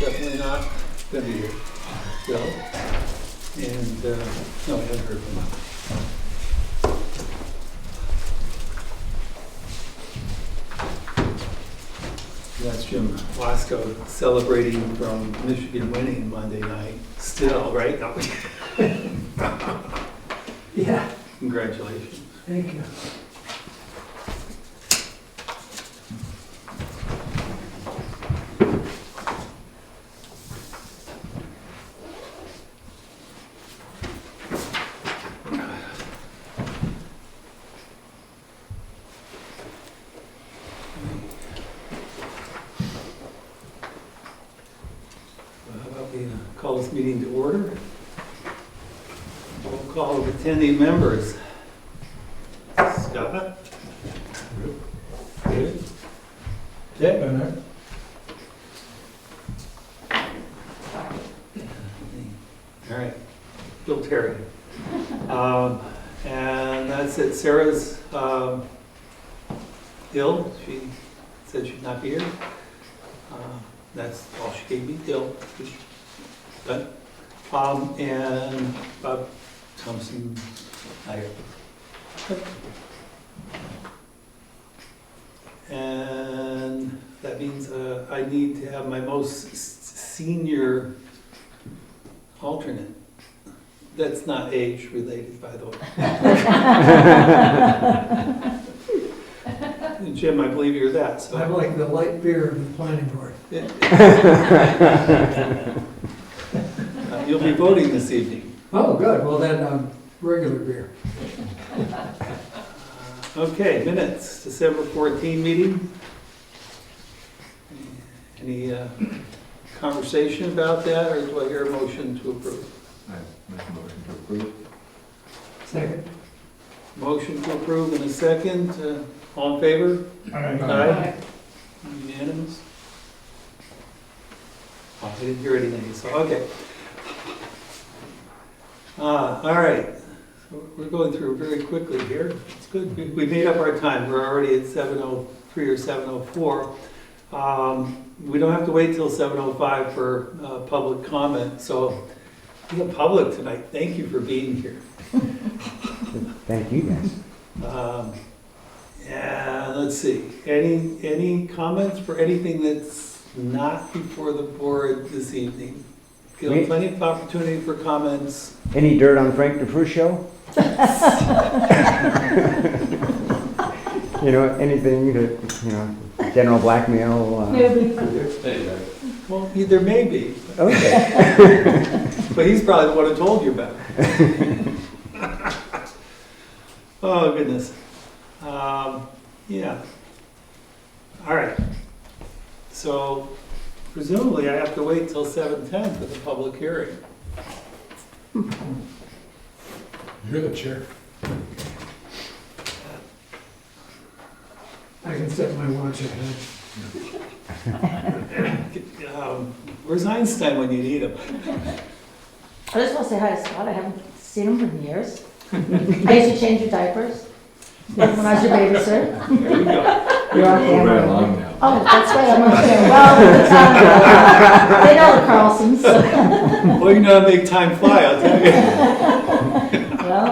definitely not going to be here. Bill. And, no, I haven't heard from him. That's Jim Wasco celebrating from Michigan winning Monday night. Still, right? No. Yeah, Congratulations. thank you. How about we call this meeting to order? We'll call of attending members. Scott? David? Jay? All right. Bill Terry. And that's it. Sarah's ill. She said she'd not be here. That's all she gave me, ill. Done. And Bob Thompson, hired. And that means I need to have my most senior alternate. That's not age related, by the way. Jim, I believe you're that, so. I'm like the light beer of the planning board. You'll be voting this evening. Oh, good, well then, regular beer. Okay, minutes, December 14 meeting. Any conversation about that, or do I hear a motion to approve? I make a motion to approve. Second. Motion to approve in a second. All in favor? Aye. Unanimous? Oh, I didn't hear anything, so, okay. All right. So we're going through very quickly here. It's good. We made up our time. We're already at 7:03 or 7:04. We don't have to wait till 7:05 for public comment. So we have public tonight. Thank you for being here. Thank you, guys. And let's see, any comments for anything that's not before the board this evening? Give plenty of opportunity for comments. Any dirt on Frank DeFruscio? You know, anything that, you know, general blackmail? Well, there may be, Okay. but he's probably the one who told you about it. Oh, goodness. Yeah. All right. So presumably I have to wait till 7:10 for the public hearing. You're the chair. I can set my watch ahead. Where's Einstein when you need him? I just want to say hi to Scott. I haven't seen him in years. I used to change your diapers when I was your babysitter. There you go. You're on Right camera. along now. Oh, that's right. I'm on camera. Well, they know the Carlsons. So. Well, you know how to make time fly, I'll tell you. Well,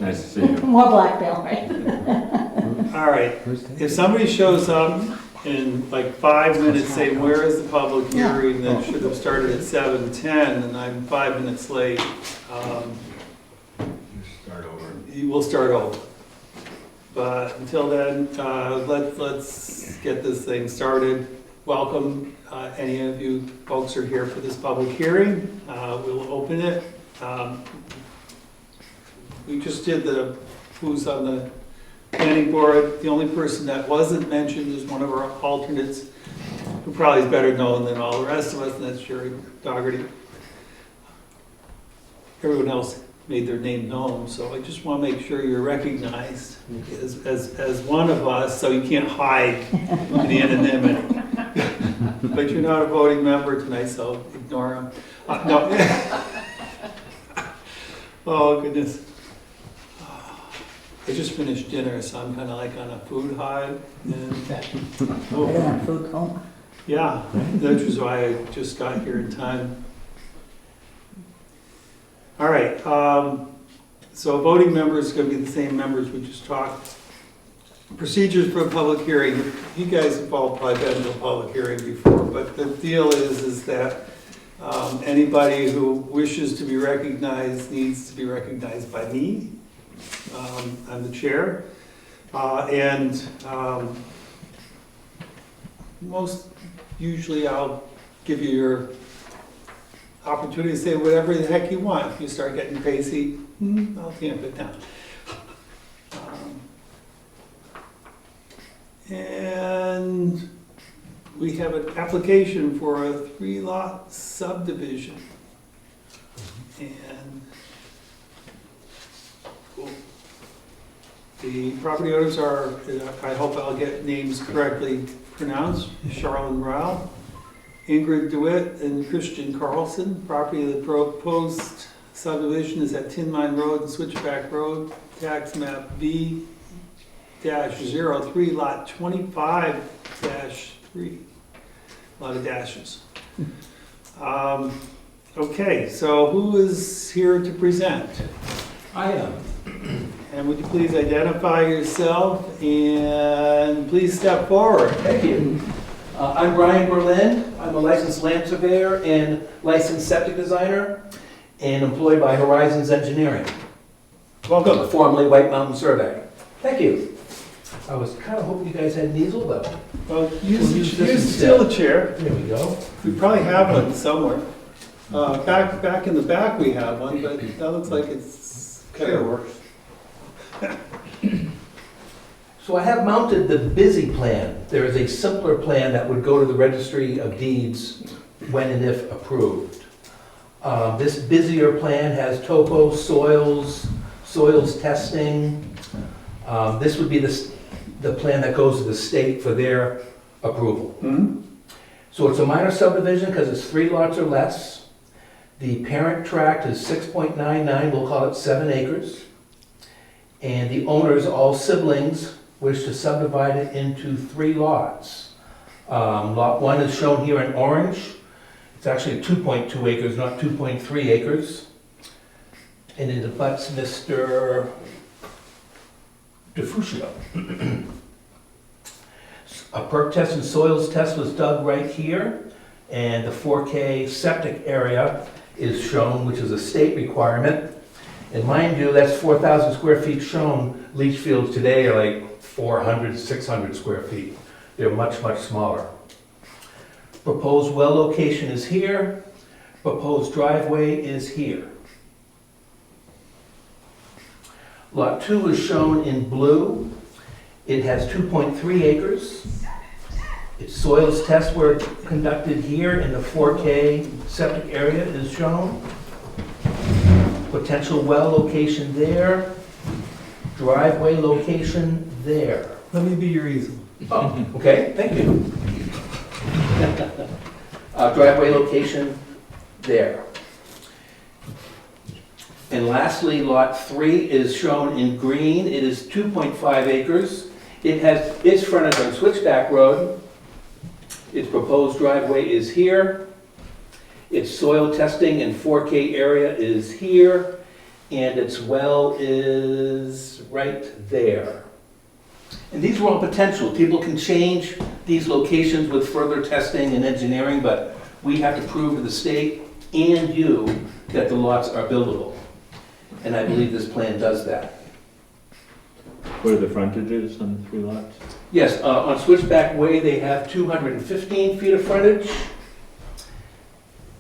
Nice to see you. more blackmail, right? All right. If somebody shows up in like 5 minutes saying, where is the public hearing that should have started at 7:10 and I'm 5 minutes late, Start over. you will start over. But until then, let's get this thing started. Welcome, any of you folks are here for this public hearing. We'll open it. We just did the who's on the planning board. The only person that wasn't mentioned is one of our alternates, who probably is better known than all the rest of us, and that's Sherry Dougherty. Everyone else made their name known, so I just want to make sure you're recognized as one of us, so you can't hide in the anonymity. But you're not a voting member tonight, so ignore them. No. Oh, goodness. I just finished dinner, so I'm kind of like on a food high. And, I don't have food coma. Yeah, that was why I just got here in time. All right, so voting members are going to be the same members we just talked. Procedures for a public hearing. You guys have all probably been to a public hearing before, but the deal is that anybody who wishes to be recognized needs to be recognized by me. I'm the chair. Most usually I'll give you your opportunity to say whatever the heck you want. If you start getting pacey, I'll tamp it down. And we have an application for a 3-lot subdivision. And the property owners are, I hope I'll get names correctly pronounced, Charlene Rao, Ingrid DeWitt, and Christian Carlson. Property of the proposed subdivision is at Tin Mine Road and Switchback Road, tax map V-03, lot 25-3. A lot of dashes. Okay, so who is here to present? I am. And would you please identify yourself and please step forward? Thank you. I'm Brian Berlin. I'm a licensed land surveyor and licensed septic designer and employed by Horizons Engineering, Welcome. formerly White Mountain Survey. Thank you. I was kind of hoping you guys had an easel, but Well, use use this still a instead. chair. there we go. We probably have one somewhere. Back in the back we have one, but that looks like it's kind of works. So I have mounted the busy plan. There is a simpler plan that would go to the registry of deeds when and if approved. This busier plan has topo, soils testing. This would be the plan that goes to the state for their approval. So it's a minor subdivision because it's 3 lots or less. The parent tract is 6.99, we'll call it 7 acres. And the owners, all siblings, wish to subdivide it into 3 lots. Lot 1 is shown here in orange. It's actually 2.2 acres, not 2.3 acres. And it abuts Mr. DeFuscio. A perk test and soils test was dug right here, and the 4K septic area is shown, which is a state requirement. And mind you, that's 4,000 square feet shown. Leach fields today are like 400, 600 square feet. They're much, much smaller. Proposed well location is here. Proposed driveway is here. Lot 2 is shown in blue. It has 2.3 acres. Its soils tests were conducted here, and the 4K septic area is shown. Potential well location there. Driveway location there. Let me be your easel. Oh, okay, thank you. Driveway location there. And lastly, lot 3 is shown in green. It is 2.5 acres. It has its frontage on Switchback Road. Its proposed driveway is here. Its soil testing and 4K area is here. And its well is right there. And these are all potential. People can change these locations with further testing and engineering, but we have to prove to the state and you that the lots are buildable. And I believe this plan does that. What are the frontages on the 3 lots? Yes, on Switchback Way, they have 215 feet of frontage.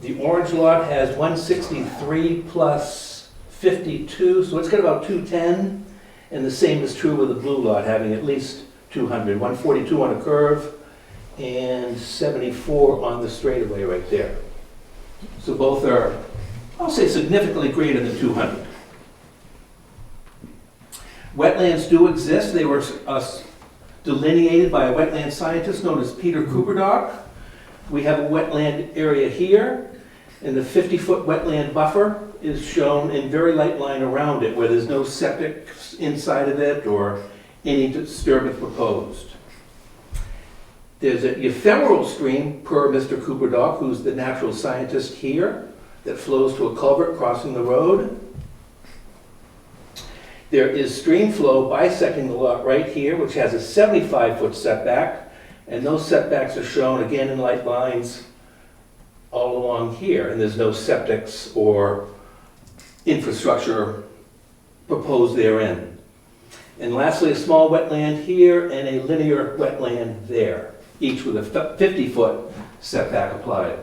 The orange lot has 163 plus 52, so it's got about 210. And the same is true with the blue lot, having at least 200, 142 on a curve and 74 on the straightaway right there. So both are, I'll say, significantly greater than 200. Wetlands do exist. They were delineated by a wetland scientist known as Peter Cooperdock. We have a wetland area here, and the 50-foot wetland buffer is shown in very light line around it, where there's no septic inside of it or any disturbance proposed. There's a ephemeral stream, per Mr. Cooper Dock, who's the natural scientist here, that flows to a culvert crossing the road. There is stream flow bisecting the lot right here, which has a 75-foot setback, and those setbacks are shown again in light lines all along here, and there's no septics or infrastructure proposed therein. And lastly, a small wetland here and a linear wetland there, each with a 50-foot setback applied.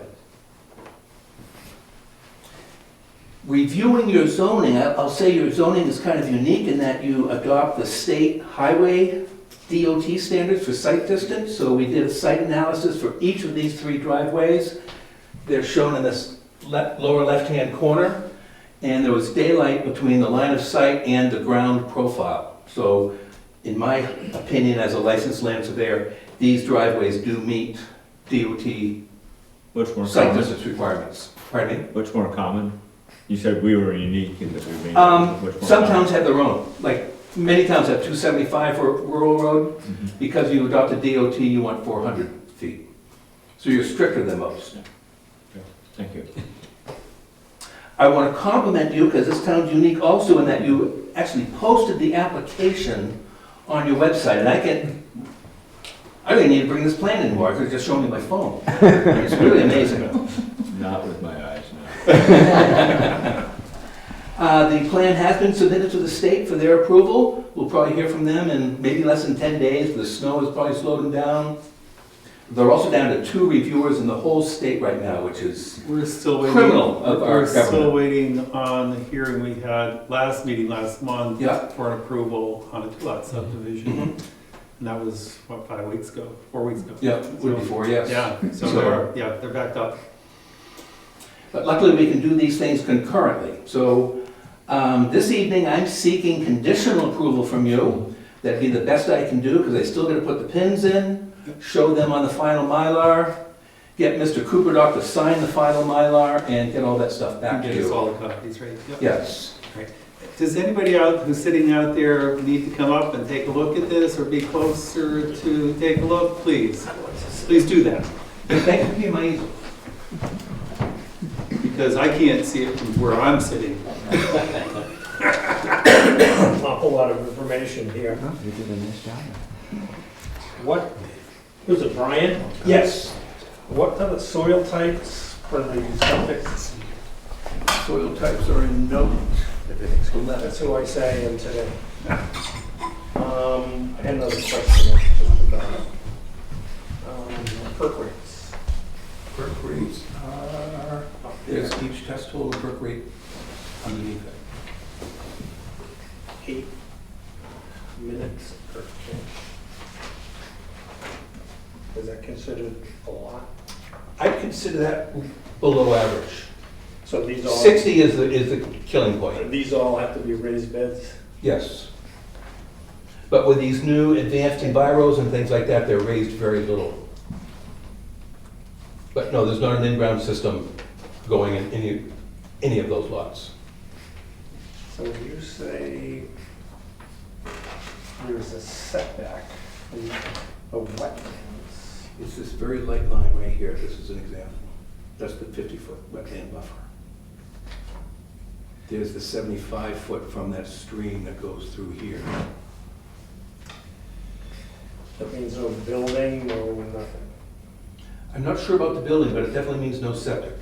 Reviewing your zoning, I'll say your zoning is kind of unique in that you adopt the state highway DOT standards for site distance. So we did a site analysis for each of these 3 driveways. They're shown in this lower left-hand corner, and there was daylight between the line of sight and the ground profile. So in my opinion, as a licensed land surveyor, these driveways do meet DOT What's more site common? distance requirements. Pardon me? What's more common? You said we were unique in that we made. What's more Some common? towns have their own, like, many towns have 275 for rural road. Mhm. Because you adopted DOT, you want 400 feet. So you're stricter than most. Thank you. I want to compliment you, because this town's unique also in that you actually posted the application on your website, and I don't even need to bring this plan anymore, I could have just shown you my phone. It's really amazing. Not with my eyes, no. The plan has been submitted to the state for their approval. We'll probably hear from them in maybe less than 10 days. The snow has probably slowed them down. They're also down to 2 reviewers in the whole state right now, which is We're still waiting. criminal of our We're still government. waiting on the hearing we had last month Yeah. for an approval on a 2-lot subdivision. Mhm. And that was, what, 5 weeks ago, 4 weeks ago? Yeah, week before, yes. Yeah, so So- they're backed up. But luckily, we can do these things concurrently. So this evening, I'm seeking conditional approval from you. That'd be the best I can do, because I still got to put the pins in, show them on the final Mylar, get Mr. Cooper Dock to sign the final Mylar, and get all that stuff back to Get us you. all the copies, right? Yep. Yes. Does anybody out who's sitting out there need to come up and take a look at this or be closer to take a look? Please, please do that. Thank you for being my easel. Because I can't see it from where I'm sitting. Awful lot of information here. Oh, you did a nice job. What, who's it, Brian? Yes. What are the soil types for the septic? Soil types are in note 11. That's who I say am today. I had another question just about perk rates. Perk rates are, there's each test hole and perk rate underneath it. 8 minutes per inch. Is that considered a lot? I'd consider that below average. So these all, 60 is the killing point. these all have to be raised beds? Yes. But with these new advanced enviros and things like that, they're raised very little. But no, there's not an in-ground system going in any of those lots. So when you say there's a setback in the wetlands, It's this very light line right here. This is an example. That's the 50-foot wetland buffer. There's the 75-foot from that stream that goes through here. that means no building, no nothing. I'm not sure about the building, but it definitely means no septic.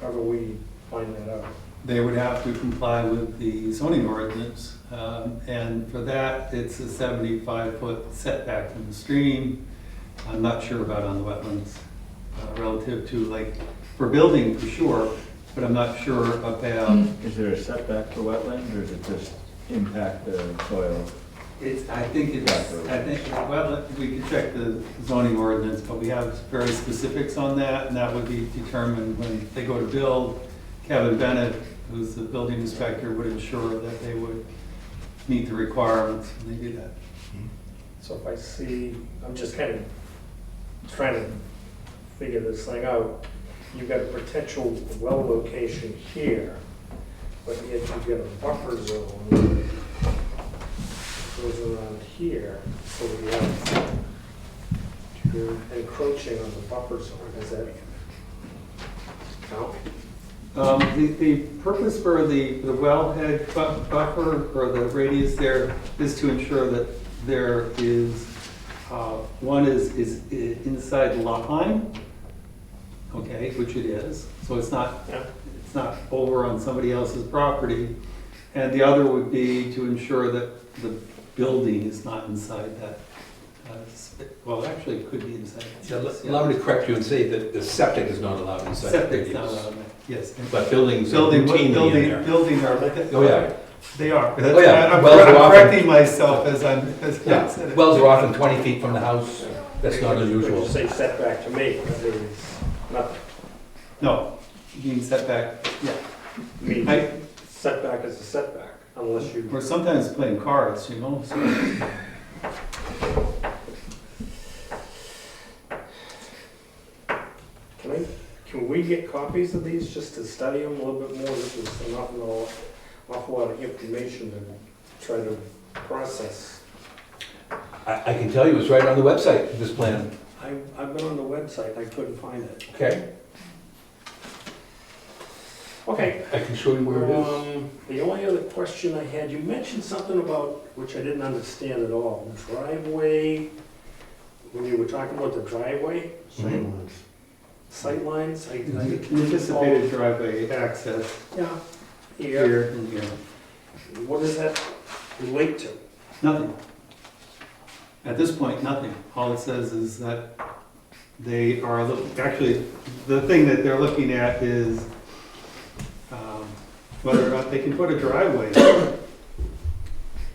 How do we find that out? They would have to comply with the zoning ordinance, and for that, it's a 75-foot setback from the stream. I'm not sure about on the wetlands, relative to, like, for building for sure, but I'm not sure about, Is there a setback for wetlands, or does it just impact the soil? I think wetland, we could check the zoning ordinance, but we have very specifics on that, and that would be determined when they go to build. Kevin Bennett, who's the building inspector, would ensure that they would meet the requirements when they do that. So if I see, I'm just kind of trying to figure this thing out. You've got a potential well location here, but yet you've got a buffer zone goes around here, so we have, you're encroaching on the buffer zone, is that? No? The purpose for the wellhead buffer, or the radius there, is to ensure that there is, one is inside the lot line, okay, which it is, so it's not, Yeah. it's not over on somebody else's property. And the other would be to ensure that the building is not inside that, well, actually, it could be inside. Allow me to correct you and say that the septic is not allowed inside. the Septic's not radius. allowed, yes. But buildings are Building, routinely in there. building are. Oh, yeah. They are. Oh, yeah. I'm Wells are I'm often- correcting myself as I said Yeah, it. wells are often 20 feet from the house. That's not When unusual. you say setback to me, that means nothing. No, you mean setback, yeah. I mean, I- setback is a setback, unless you. We're sometimes playing cards, you know, so. Can we get copies of these just to study them a little bit more? This is not an awful lot of information to try to process. I can tell you, it's right on the website, this plan. I've been on the website, I couldn't find it. Okay? Okay. I can show you where it is. The only other question I had, you mentioned something about, which I didn't understand at all, driveway, when you were talking about the driveway, sightlines, Anticipated driveway access yeah, here, here and here. what does that relate to? Nothing. At this point, nothing. All it says is that they are, actually, the thing that they're looking at is whether or not they can put a driveway.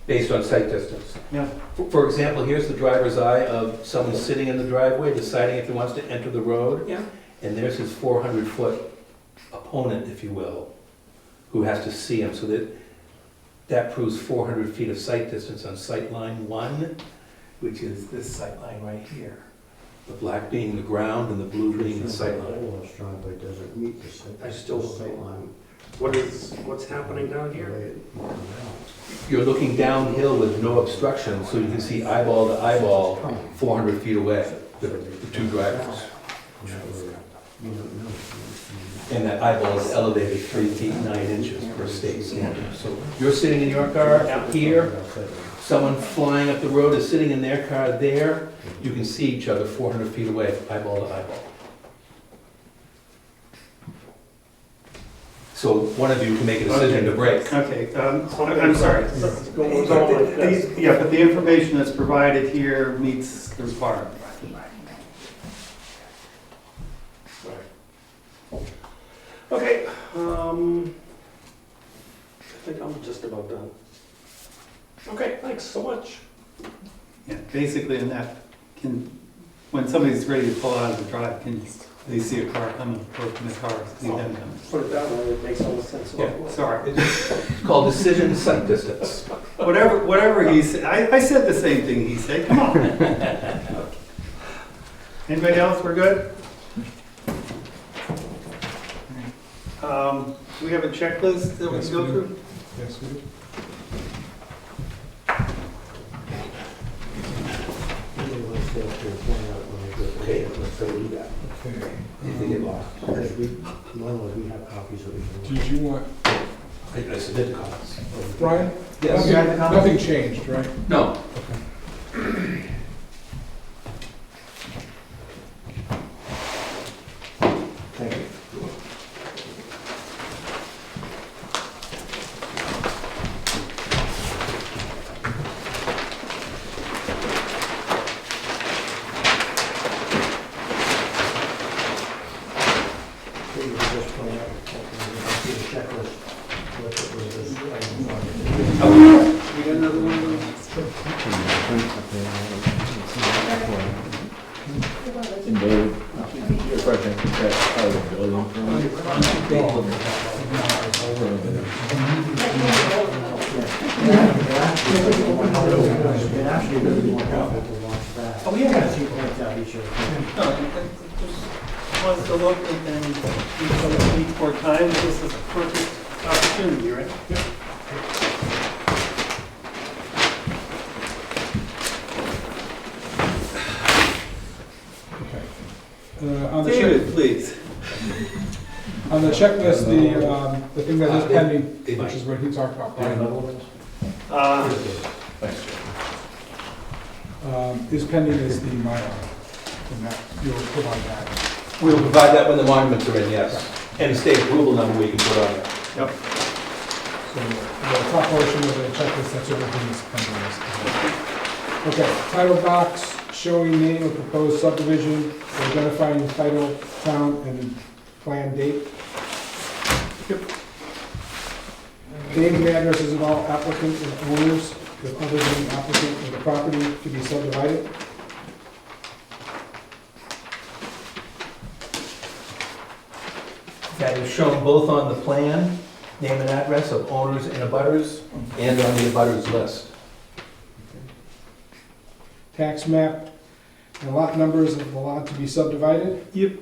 Based on site distance. Yeah. For example, here's the driver's eye of someone sitting in the driveway, deciding if he wants to enter the road. Yeah. And there's his 400-foot opponent, if you will, who has to see him. So that proves 400 feet of sight distance on sight line 1, which is this sight line right here. The black being the ground and the blue being the sight line. driveway doesn't meet the I still don't sight know. line. What's happening down here? You're looking downhill with no obstruction, so you can see eyeball to eyeball, 400 feet away, the two drivers. And that eyeball is elevated 3 feet 9 inches per state standard. So you're sitting in your car here, someone flying up the road is sitting in their car there, you can see each other 400 feet away, eyeball to eyeball. So one of you can make a decision to brake. Okay, I'm sorry. Going like this. Yeah, but the information that's provided here meets the requirement. Okay, I think I'm just about done. Okay, thanks so much. Yeah, basically in that, when somebody's ready to pull out of the drive, can they see a car coming, or can the car see them coming? Put it that way, it makes all the sense. in the Yeah, world. sorry. It's called decision sight distance. Whatever he said, I said the same thing he said, come on. Anybody else, we're good? Do we have a checklist that we can go through? Yes, we do. Okay, let's go do that. Okay. If they get lost. Normally, we have copies of it. Did you want, I submitted comments. Brian? Yes. Nothing changed, right? No. Thank you. Maybe we just point out, see the checklist, what was We got another one of those? And Dave, your question, is that part of the building permit? It actually really more helpful to watch that. Oh, yeah. As he points out, each of No, just wants to look and then need more time. This is a perfect opportunity, right? On the check, David, please. on the checklist, the thing that is pending, They which is what he talked about, Brian, Thanks, Joe. is pending is the Mylar. And that, you'll provide that. We'll provide that when the monuments are in, yes. And the state approval number we can put on there. So the top portion of the checklist, that's everything that's pending. Okay, title box showing name of proposed subdivision, identifying title, town, and plan date. Names and addresses of all applicants and owners, if other than the applicant of the property to be subdivided. That is shown both on the plan, name and address of owners and abutters, and on the abutters list. Tax map and lot numbers of the lot to be subdivided. Yep.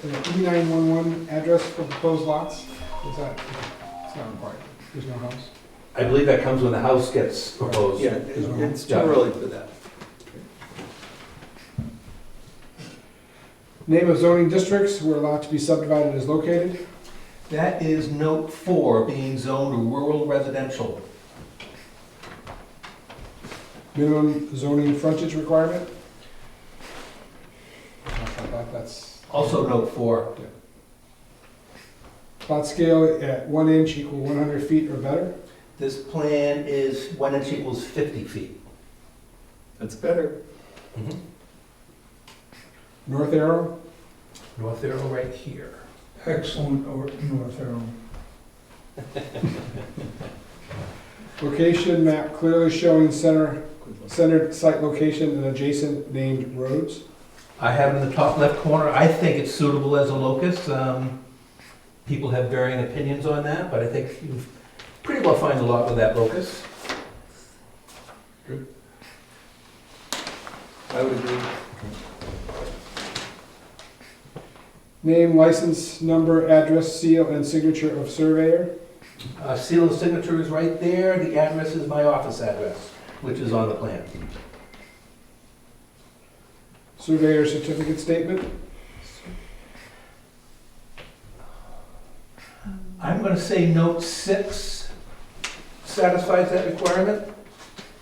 An E911 address for proposed lots, is that, it's not required, there's no house. I believe that comes when the house gets proposed. Yeah, it's too Yeah. early for that. Name of zoning districts where a lot to be subdivided is located. That is note 4, being zoned rural residential. Minimum zoning frontage requirement. That's Also note 4. plot scale at 1 inch equal 100 feet or better. This plan is 1 inch equals 50 feet. That's better. North arrow, North arrow right here. excellent, or north arrow. Location map clearly showing centered site location and adjacent named roads. I have it in the top left corner. I think it's suitable as a locus. People have varying opinions on that, but I think you pretty well find a lot with that locus. I would agree. Name, license, number, address, seal, and signature of surveyor. Seal of signature is right there. The address is my office address, which is on the plan. Surveyor certificate statement. I'm going to say note 6 satisfies that requirement,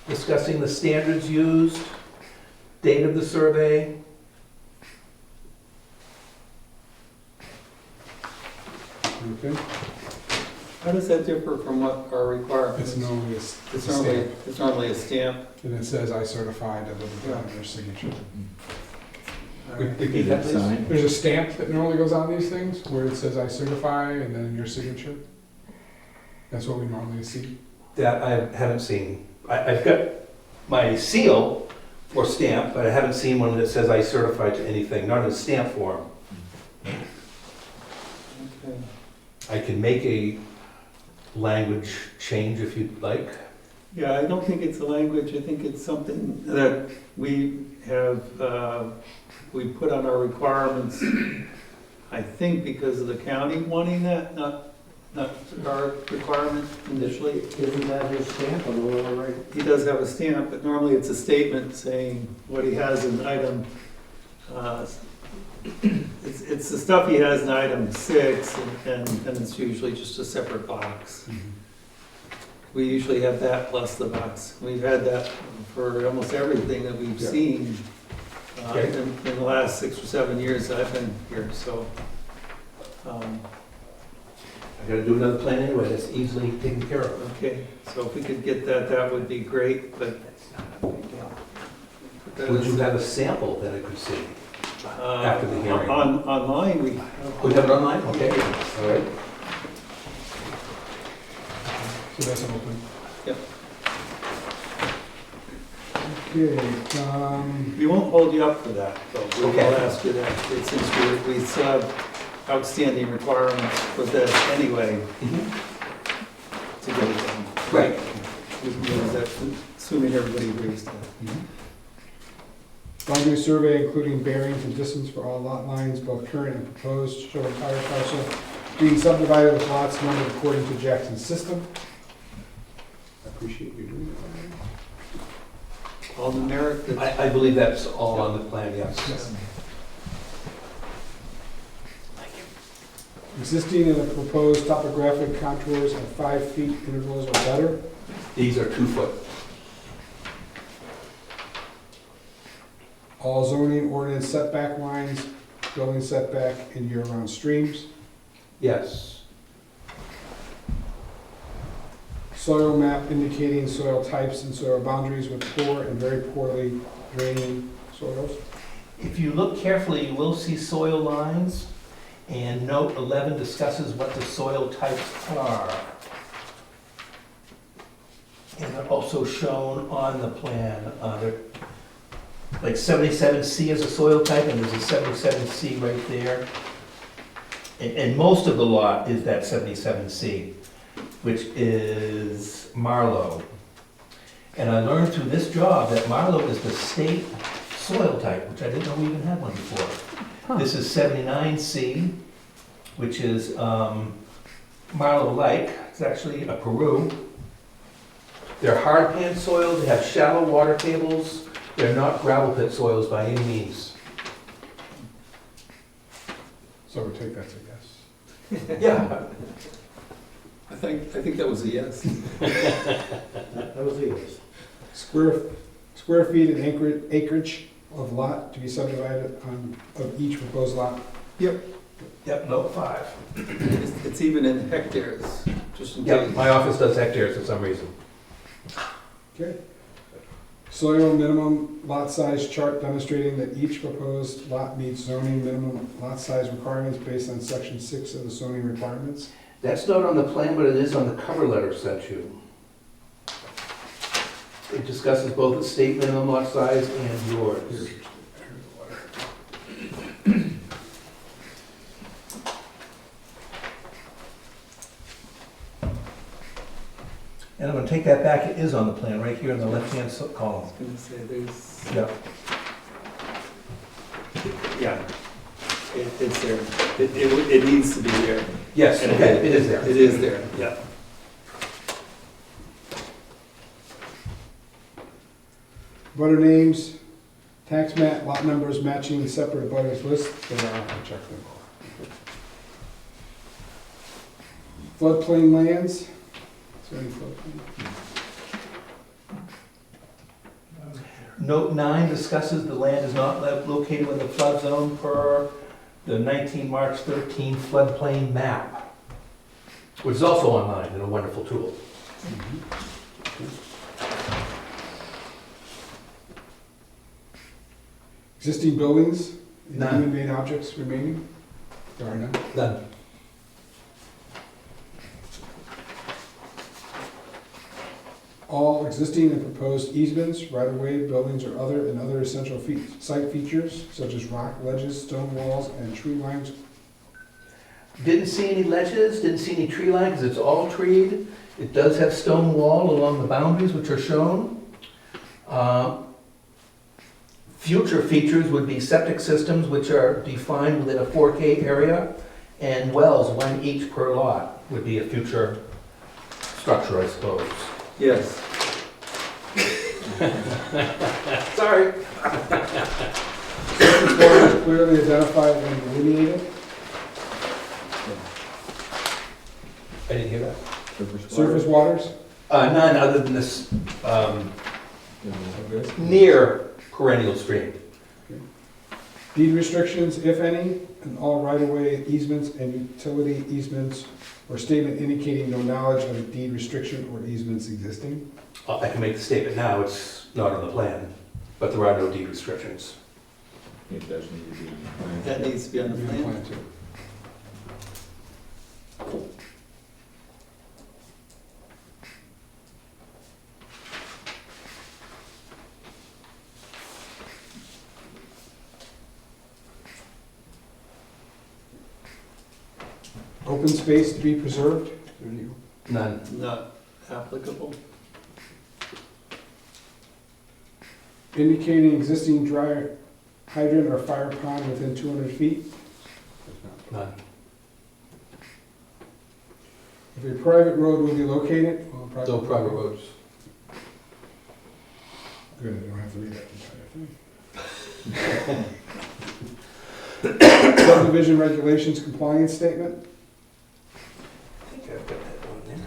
discussing the standards used, date of the survey. Okay. How does that differ from what our requirements? It's normally, It's normally a stamp. and it says I certified, and then there's signature. Repeat that, please. Sign. There's a stamp that normally goes on these things, where it says I certify, and then your signature. That's what we normally see. That I haven't seen. I've got my seal or stamp, but I haven't seen one that says I certify to anything, not in stamp form. Okay. I can make a language change if you'd like. Yeah, I don't think it's a language, I think it's something that we have, we put on our requirements, I think because of the county wanting that, not our requirement initially. Isn't that his stamp on the lower right? He does have a stamp, but normally it's a statement saying what he has in item, it's the stuff he has in item 6, and it's usually just a separate box. We usually have that plus the box. We've had that for almost everything that we've Yeah. seen Okay. in the last 6 or 7 years that I've been here, so. I gotta do another plan anyway, that's easily taken care of. Okay, so if we could get that, that would be great, but. Would you have a sample that I could see? after the hearing? Online, we. We have it online? Okay, all right. So that's an open. Yep. Okay, We won't hold you up for that, though. We'll Okay. ask you that, since we still have outstanding requirements for this anyway, to get it done. Right. We can use that, assuming everybody agrees to that. boundary survey including bearings and distance for all lot lines, both current and proposed, show entire parcel being subdivided with lots numbered according to Jackson's system. I appreciate you doing that. all numeric? That's- I believe that's all on the plan, yes. Existing and proposed topographic contours at 5 feet intervals or better. These are 2 foot. All zoning ordinance setback lines, building setback, and year-round streams. Yes. Soil map indicating soil types and soil boundaries with poor and very poorly draining soils. If you look carefully, you will see soil lines, and note 11 discusses what the soil types are. And they're also shown on the plan. Like 77C is a soil type, and there's a 77C right there. And most of the lot is that 77C, which is Marlow. And I learned through this job that Marlow is the state soil type, which I didn't know we even had one before. This is 79C, which is Marlow-like. It's actually a Peru. They're hard pan soils, they have shallow water tables. They're not gravel pit soils by any means. So we take that as a yes. Yeah, I think that was a yes. That was the yes. Square feet and acreage of lot to be subdivided of each proposed lot. yep, note 5. It's even in hectares, just in Yeah, case. my office does hectares for some reason. Okay. Soil minimum lot size chart demonstrating that each proposed lot meets zoning minimum lot size requirements based on section 6 of the zoning requirements. That's not on the plan, but it is on the cover letter sent you. It discusses both the state minimum lot size and yours. And I'm gonna take that back, it is on the plan, right here in the left-hand column. I was gonna say, there's, Yeah. yeah, it's there. It needs to be there. Yes, And okay, it is there. It is there, yeah. Butter names, tax map, lot numbers matching separate butters list. They are, I checked them. Floodplain lands. Is there any floodplain? Note 9 discusses the land is not located in the flood zone per the 19 March 13 floodplain map, which is also online and a wonderful tool. Existing buildings, None. human-made objects remaining? There are none. Done. All existing and proposed easements, right-of-way, buildings, or other essential site features such as rock ledges, stone walls, and tree lines. Didn't see any ledges, didn't see any tree line, because it's all treed. It does have stone wall along the boundaries, which are shown. Future features would be septic systems, which are defined within a 4K area, and wells, one each per lot, would be a future structure, I suppose. Yes. Sorry. Surface waters clearly identified and delineated. I didn't hear that. Surface waters, None other than this near perennial stream. deed restrictions, if any, and all right-of-way easements and utility easements or statement indicating no knowledge of a deed restriction or easements existing. I can make the statement now, it's not on the plan, but there are no deed restrictions. It does need to be. That needs to be on the plan. Plan too. Open space to be preserved. Is there any- None. Not applicable. Indicating existing dry hydrant or fire pond within 200 feet. None. If a private road will be located. Well, No private roads. Good, I don't have to read that entire thing. Subdivision regulations compliance statement. I think I've got that on there.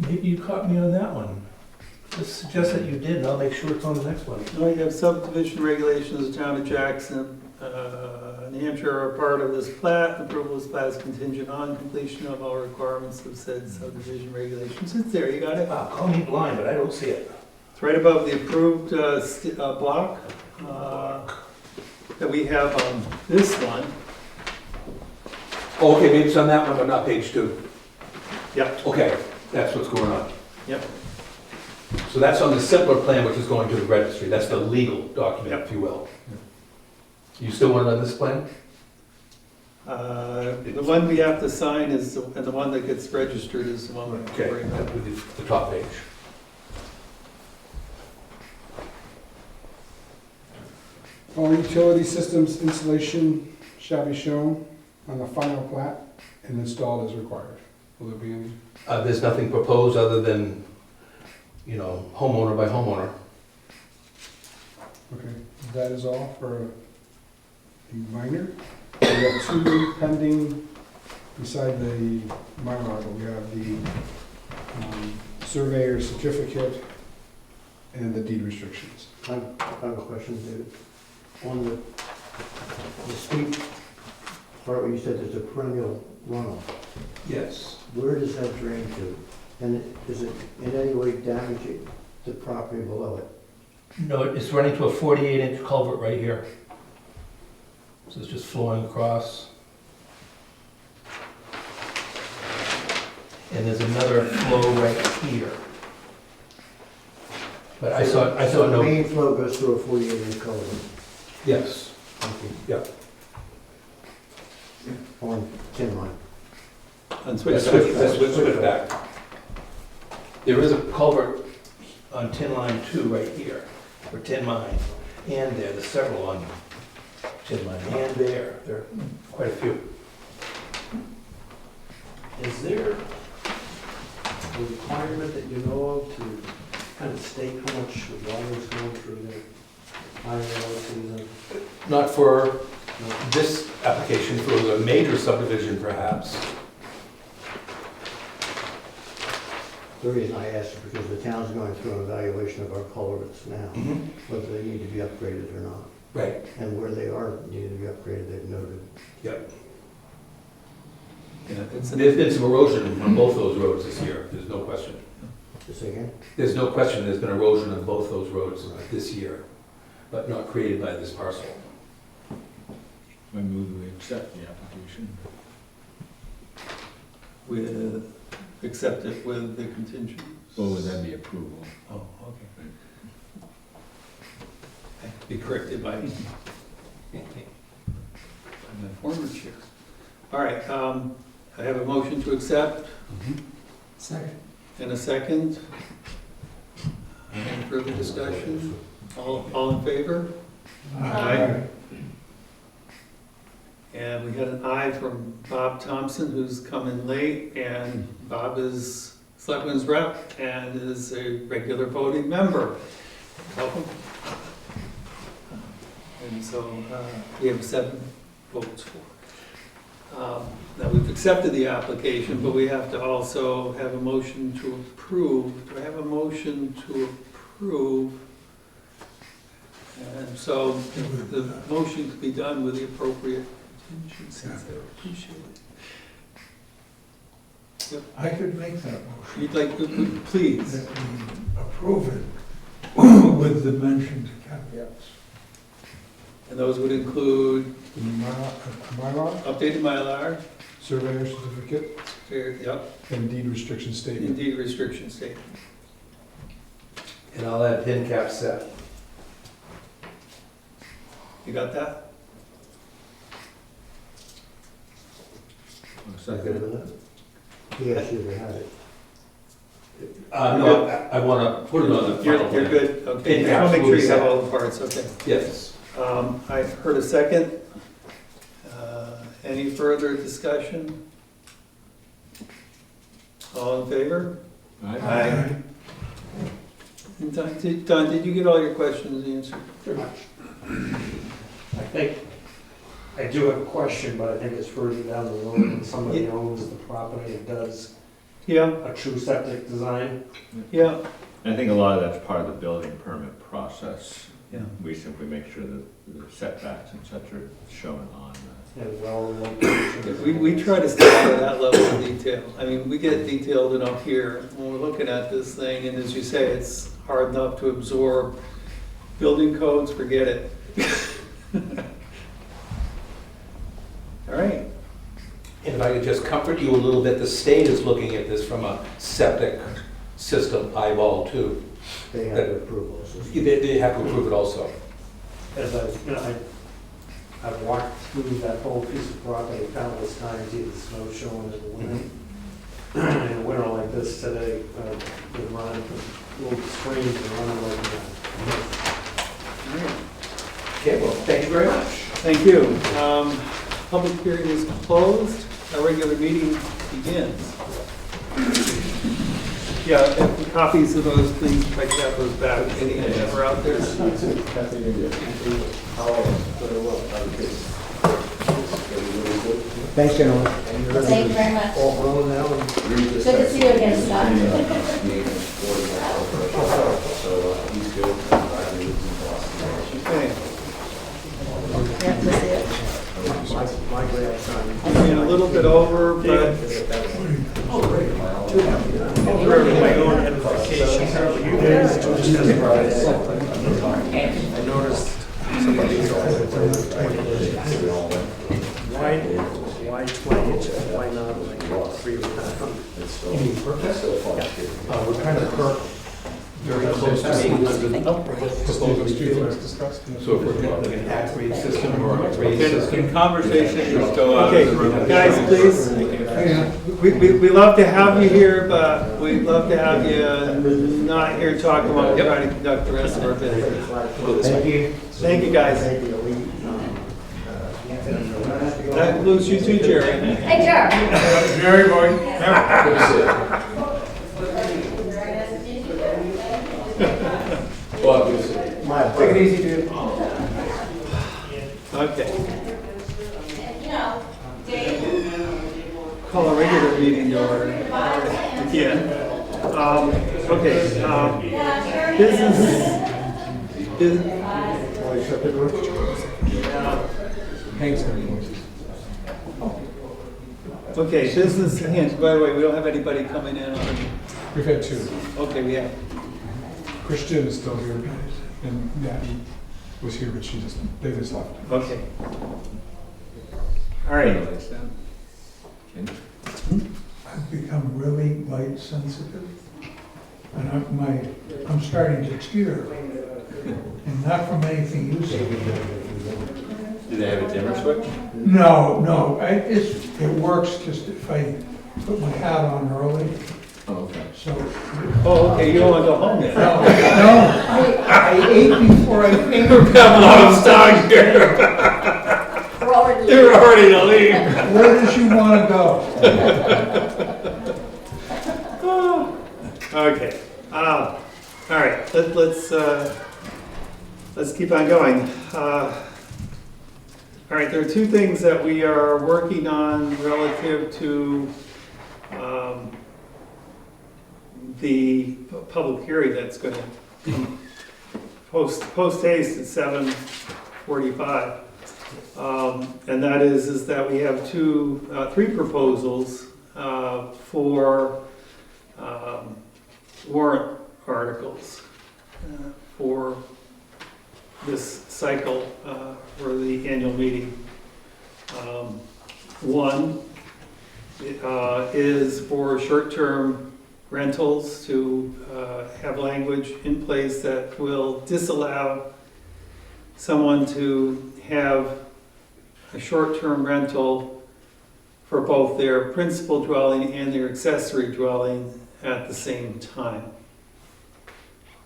Maybe you caught me on that one. Just suggest that you did, and I'll make sure it's on the next one. Now you have subdivision regulations, of the town of Jackson, New Hampshire are a part of this plat. Approval of this plat is contingent on completion of all requirements of said subdivision regulations. It's there, you got it? Wow, call me blind, but I don't see it. It's right above the approved block that we have on this one. Oh, okay, maybe it's on that one, but not page 2. Yep. Okay, that's what's going on. Yep. So that's on the simpler plan, which is going to the registry. That's the legal document, if you will. You still want it on this plan? The one we have to sign is, and the one that gets registered is the one we're Okay, worried about. that would be the top page. All utility systems installation shall be shown on the final plat and installed as required. Will there be any? There's nothing proposed other than, you know, homeowner by homeowner. Okay, that is all for the minor. We have 2 pending beside the Mylar, but we have the surveyor certificate and the deed restrictions. I have a question, David. On the steep part where you said there's a perennial runoff, Yes. where does that drain to? And is it in any way damaging the property below it? No, it's running to a 48-inch culvert right here. So it's just flowing across. And there's another flow right here. But I saw So the no, main flow goes through a 48-inch culvert? yes, Yeah. On tin line? On Switch that's switch back. There is a culvert on Tin Line 2 right here, or Tin Mine, and there's several on Tin Mine, and there are quite a few. Is there a requirement that you know of to kind of state how much water is going through there? season? Not for this application, for a major subdivision perhaps. The reason I asked is because the town's going through an evaluation of our culverts now, whether they need to be upgraded or not. Right, And where they are needing to be upgraded, they've noted. yep. Yeah, it's There's been some erosion on both those roads this year, there's no question. Just again? There's no question there's been erosion on both those roads this year, but not created by this parcel. I move we accept the application. with, accept it with the contingent. Or would that be approval? Oh, okay. Be corrected by the former chair. All right, I have a motion to accept. Second. And a second. Any further discussion? All in favor? Aye. And we had an aye from Bob Thompson, who's come in late, and Bob is Selectman's rep and is a regular voting member. Welcome. And so we have 7 votes for. Now, we've accepted the application, but we have to also have a motion to approve. Do I have a motion to approve? And so the motion could be done with the appropriate contingencies. I appreciate it. I could make that motion, You'd like to, please. that we approve it with the mentioned caveats. And those would include Mylar, updated Mylar, surveyor certificate, yep, and deed restriction statement. indeed restriction statement. And I'll add pin cap set. You got that? Good with that? Yes, you had it. No, I want to put it on the final You're plan. good, okay. Pin I want to make sure you have caps, all the parts, okay. Yes. I heard a second. Any further discussion? All in favor? Aye. And Don, did you get all your questions answered? Pretty much. I think, I do have a question, but I think it's further down the road when somebody owns the property and does Yeah, a true septic design. yeah, I think a lot of that's part of the building permit process. yeah. We simply make sure that the setbacks and such are shown on And well location. We try to stay out of that level of detail. I mean, we get detailed enough here when we're looking at this thing, and as you say, it's hard enough to absorb. Building codes, forget it. All right, And if I could just comfort you a little bit, the state is looking at this from a septic system eyeball too. They have to approve also. They have to approve it also. As I've walked through that whole piece of property countless times, either snow showing in the winter. In a winter like this today, been running little streams and running like that. all right. Okay, well, thank you very much. Thank you. Public hearing is closed. Our regular meeting begins. Yeah, if copies of those, please try to have those back. Any that were out there. Thanks, gentlemen. Thank you very much. All grown now and Good to see you again, Scott. Okay. Yeah, to see it. my grandson. Ran a little bit over, but I noticed somebody's why flaggage, why not like 3 We're trying to perk very close to being under the proposed field. So if we're like an at-grade system or a grade system. can conversation just go out? Okay, guys, please. We love to have you here, but we'd love to have you not here talking while we're trying to conduct the rest of our business. Thank you. Thank you, guys. Thank you. That includes you too, Jerry. Hey, Joe. Jerry boy. Take it easy, dude. Okay. Call a regular meeting to order. Yeah. Okay, okay, business hands. By the way, we don't have anybody coming in on, We've had 2. okay, we have. Christian is still here, and Natty was here, but they just left. Okay. All right. I've become really light sensitive. And I'm starting to tear. And not from anything you say. Do they have a dimmer switch? No, it works just if I put my hat on early, Oh, okay. so. Oh, okay, you don't want to go home yet? No, I ate before I came. Pavlov's dog here. We're already. You're already to leave. Where does you want to go? Okay. All right. Let's keep on going. All right. There are 2 things that we are working on relative to the public hearing that's going to be post haste at 7:45. And that is that we have 3 proposals for warrant articles for this cycle for the annual meeting. One is for short-term rentals to have language in place that will disallow someone to have a short-term rental for both their principal dwelling and their accessory dwelling at the same time.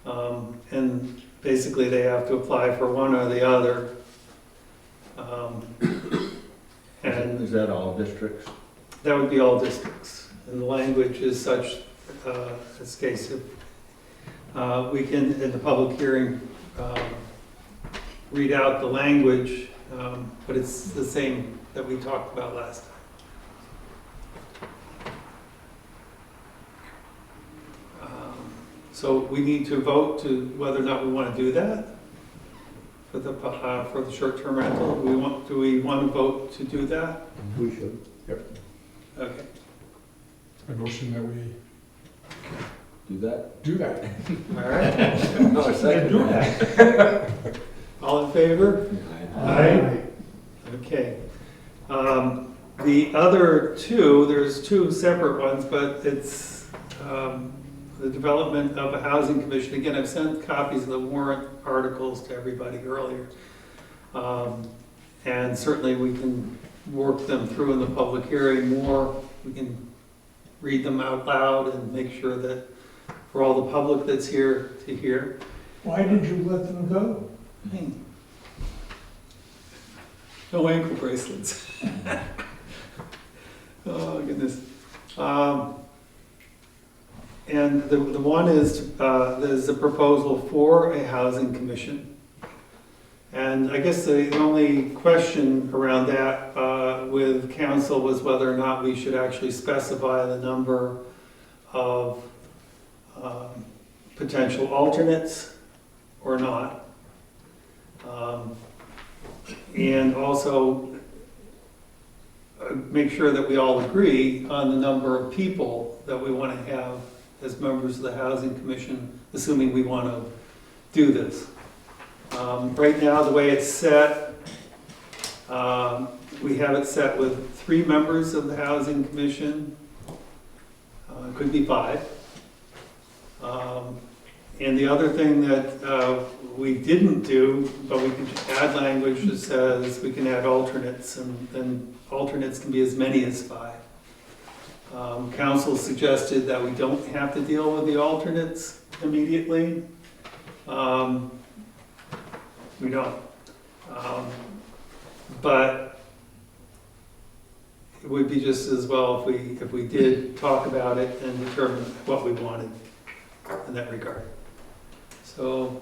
And basically they have to apply for one or the other. And Is that all districts? that would be all districts. And the language is such, as case if, we can, in the public hearing, read out the language, but it's the same that we talked about last time. So we need to vote to whether or not we want to do that for the short-term rental. Do we want to vote to do that? We should. Okay. A motion that we Do that? do that. All right. No, I second that. All in favor? Aye. Okay. The other two, there's two separate ones, but it's the development of a housing commission. Again, I've sent copies of the warrant articles to everybody earlier. And certainly we can work them through in the public hearing more. We can read them out loud and make sure that for all the public that's here to hear. Why did you let them go? Hey. No ankle bracelets. Oh, goodness. And the one is, there's a proposal for a housing commission. And I guess the only question around that with council was whether or not we should actually specify the number of potential alternates or not. And also make sure that we all agree on the number of people that we want to have as members of the Housing Commission, assuming we want to do this. Right now, the way it's set, we have it set with 3 members of the Housing Commission. It could be 5. And the other thing that we didn't do, but we could add language that says we can add alternates, and then alternates can be as many as 5. Council suggested that we don't have to deal with the alternates immediately. We don't. But it would be just as well if we did talk about it and determine what we wanted in that regard. So,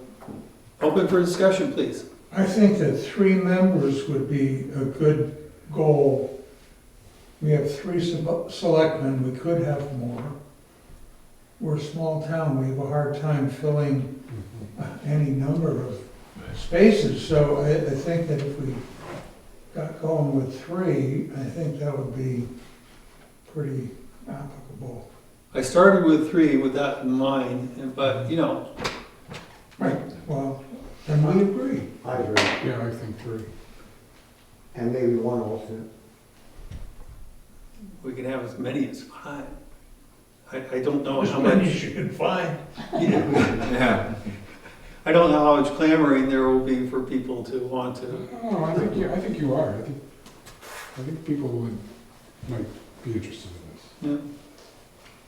open for discussion, please. I think that 3 members would be a good goal. We have 3 selectmen, we could have more. We're a small town, we have a hard time filling any number of spaces, so I think that if we got going with 3, I think that would be pretty applicable. I started with 3 with that in mind, but you know. Right, well, and we agree. I agree. Yeah, I think 3. And maybe 1 alternate. We can have as many as 5. I don't know As how many much. as you can find. Yeah. I don't know how much clamoring there will be for people to want to. Oh, I think you are. I think people might be interested in this.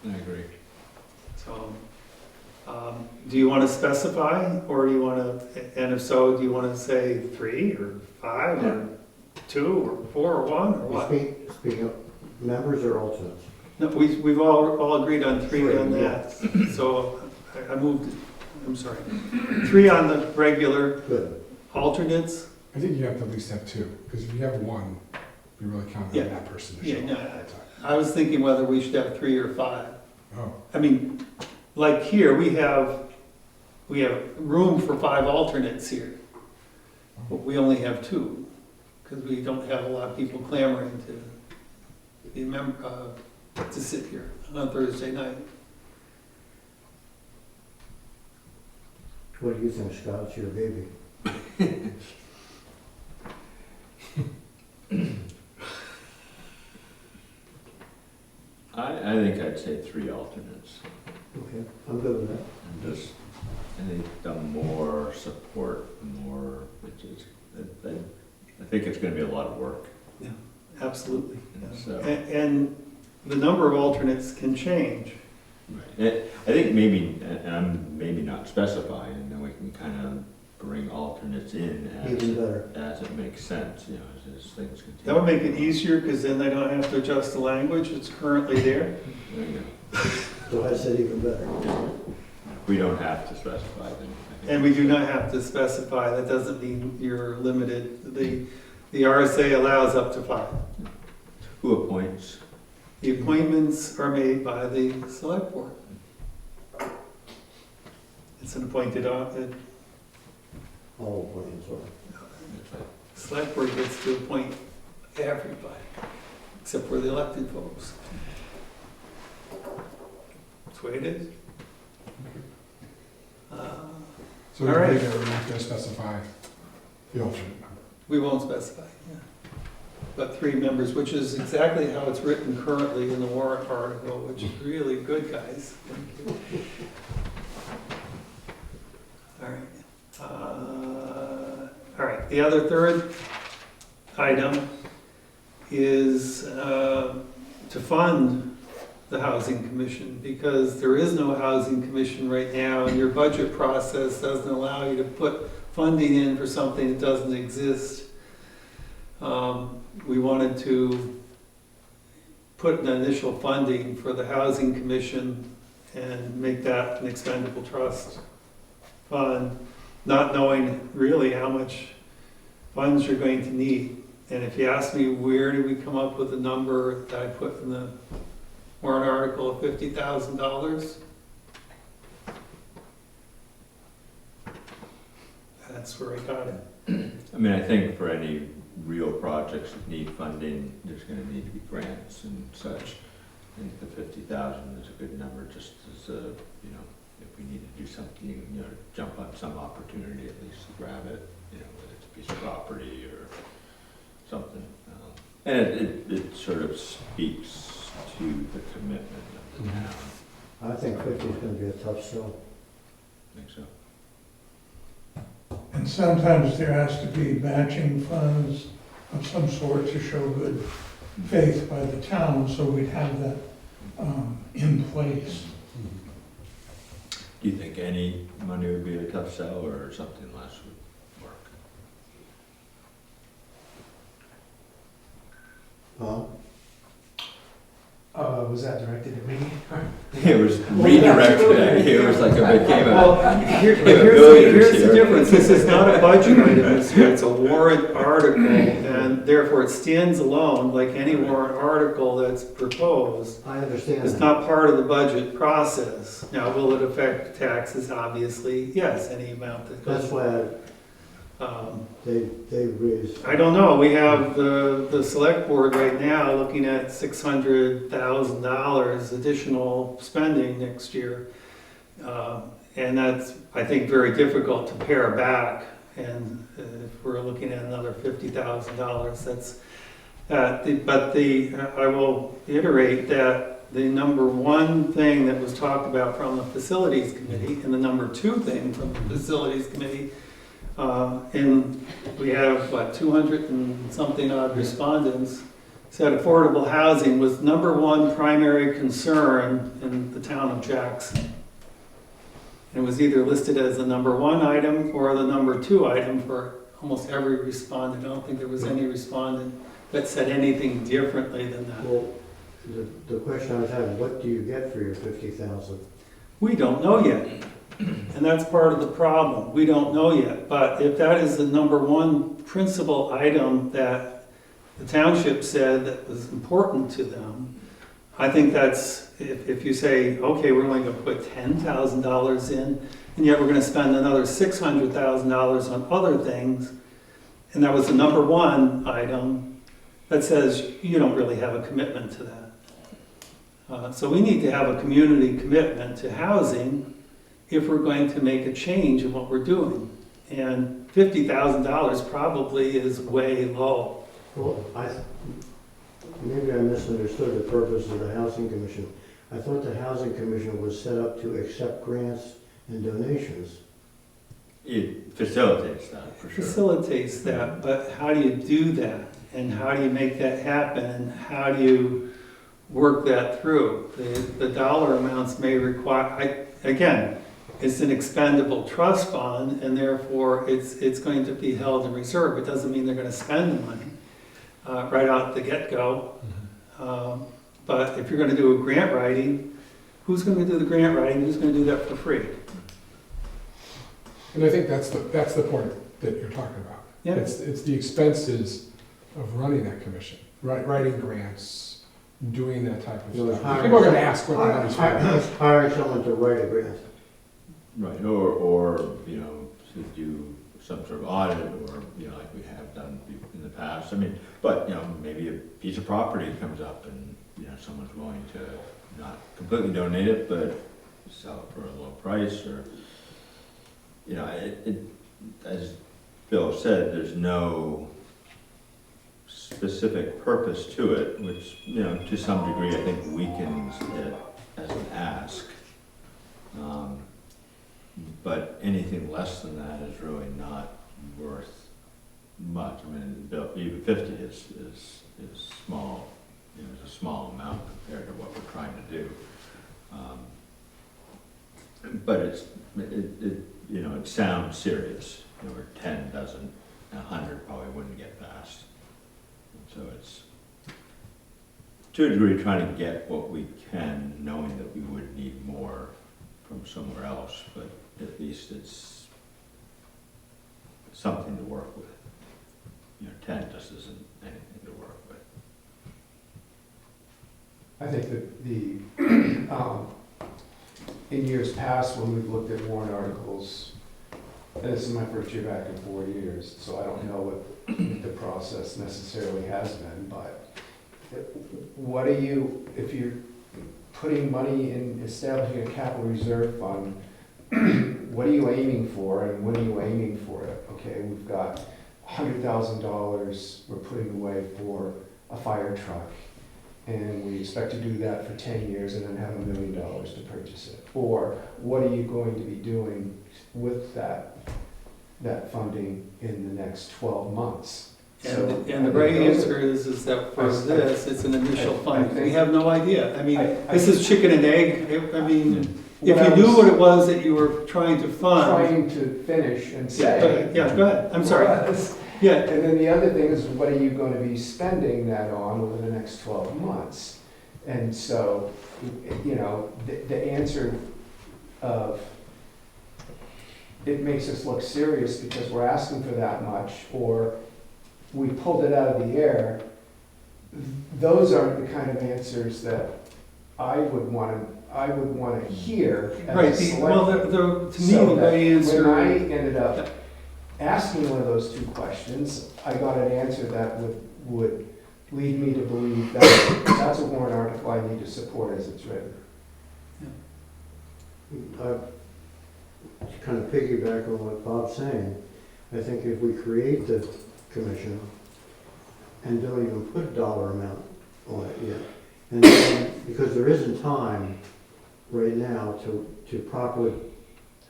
Yeah. I agree. So, do you want to specify, or do you want to? And if so, do you want to say 3 or 5 or 2 or 4 or 1 or what? Speaking of members or alternates? No, we've all agreed on 3 on 3, that. So I moved. I'm sorry. 3 on the regular Good. alternates. I think you have to at least have 2, because if you have 1, you really count Yeah. on that person to Yeah, show no, up all the time. I was thinking whether we should have 3 or 5. Oh, I mean, like here, we have room for 5 alternates here. But we only have 2, because we don't have a lot of people clamoring to be to sit here on Thursday night. What do you think, Scott? It's your baby. I think I'd say 3 alternates. Okay, I'm good with that. And just, I think the more support, the more, I think it's gonna be a lot of work. Absolutely. So- And the number of alternates can change. I think maybe, and I'm maybe not specifying, and then we can kind of bring alternates in Even better. as it makes sense, you know, as things continue. That would make it easier, because then they don't have to adjust the language, it's currently there. There you go. So I said even better. We don't have to specify them. And we do not have to specify, that doesn't mean you're limited. The RSA allows up to 5. Who appoints? The appointments are made by the select board. It's an appointed, All plans are. select board gets to appoint everybody, except for the elected folks. That's the way it is. So we All right. can leave it, we're not gonna specify the alternate member. We won't specify, yeah. But 3 members, which is exactly how it's written currently in the warrant article, which is really good, guys. Thank you. All right. All right, the other third item is to fund the Housing Commission, because there is no Housing Commission right now, and your budget process doesn't allow you to put funding in for something that doesn't exist. We wanted to put an initial funding for the Housing Commission and make that an expendable trust fund, not knowing really how much funds you're going to need. And if you ask me, where did we come up with the number that I put in the warrant article of $50,000? That's where I got it. I mean, I think for any real projects that need funding, there's gonna need to be grants and such. I think the 50,000 is a good number, just as a, you know, if we need to do something, you know, jump on some opportunity, at least to grab it, you know, whether it's a piece of property or something. And it sort of speaks to the commitment of the town. I think 50 is gonna be a tough sell. I think so. And sometimes there has to be matching funds of some sort to show good faith by the town, so we'd have that in place. Do you think any money would be a tough sell, or something less would work? Was that directed at me? It was redirected at you, it was like it became a. Well, here's the difference. This is not a budget item, it's a warrant article, and therefore it stands alone, like any warrant article that's proposed. I understand It's that. not part of the budget process. Now, will it affect taxes? Obviously, yes, any amount that That's goes. why Um, they raised. I don't know, we have the select board right now looking at $600,000 additional spending next year. And that's, I think, very difficult to pare back, and if we're looking at another $50,000, that's, I will iterate that the number one thing that was talked about from the facilities committee, and the number two thing from the facilities committee, and we have, 200 and something odd respondents, said affordable housing was number one primary concern in the town of Jackson. It was either listed as the number one item or the number two item for almost every respondent. I don't think there was any respondent that said anything differently than that. Well, the question I was having, what do you get for your 50,000? We don't know yet. And that's part of the problem. We don't know yet. But if that is the number one principal item that the township said that was important to them, I think that's, if you say, okay, we're only going to put $10,000 in, and yet we're going to spend another $600,000 on other things, and that was the number one item, that says you don't really have a commitment to that. So we need to have a community commitment to housing if we're going to make a change in what we're doing. And $50,000 probably is way low. Well, maybe I misunderstood the purpose of the Housing Commission. I thought the Housing Commission was set up to accept grants and donations. It facilitates that, for sure. Facilitates that, but how do you do that? And how do you make that happen? And how do you work that through? The dollar amounts may require, again, it's an expendable trust fund, and therefore it's going to be held in reserve. It doesn't mean they're gonna spend the money right out the get-go. But if you're gonna do a grant writing, who's gonna do the grant writing? Who's gonna do that for free? And I think that's the point that you're talking about. Yeah. It's the expenses of running that commission, writing grants, doing that type of You know, stuff. People are gonna ask what the money's for. Hiring someone to write a grant. Right, or, you know, to do some sort of audit, or, you know, like we have done in the past. I mean, but, you know, maybe a piece of property comes up and, you know, someone's willing to not completely donate it, but sell it for a low price, or, you know, as Bill said, there's no specific purpose to it, which, you know, to some degree, I think weakens it as an ask. But anything less than that is really not worth much. I mean, Bill, even 50 is small, you know, it's a small amount compared to what we're trying to do. But you know, it sounds serious. You know, where 10 doesn't, 100 probably wouldn't get passed. So it's, to a degree, trying to get what we can, knowing that we would need more from somewhere else, but at least it's something to work with. You know, 10 just isn't anything to work with. I think that in years past, when we've looked at warrant articles, and this is my first year back in 4 years, so I don't know what the process necessarily has been, but what do you, if you're putting money in establishing a capital reserve fund, what are you aiming for, and when are you aiming for it? Okay, we've got $100,000 we're putting away for a fire truck, and we expect to do that for 10 years and then have $1 million to purchase it. Or what are you going to be doing with that funding in the next 12 months? And the right answer is that for this, it's an initial fund. We have no idea. I mean, this is chicken and egg. I mean, if you knew what it was that you were trying to fund. Trying to finish and say. Yeah, go ahead. I'm sorry. Yeah. And then the other thing is, what are you going to be spending that on over the next 12 months? And so, you know, the answer of, it makes us look serious because we're asking for that much, or we pulled it out of the air. Those aren't the kind of answers that I would want to hear as Right. a select- Well, to me, So the that right answer. when I ended up asking one of those two questions, I got an answer that would lead me to believe that that's a warrant article I need to support as it's written. To kind of piggyback on what Bob's saying, I think if we create the commission and don't even put a dollar amount on it yet, and then, because there isn't time right now to properly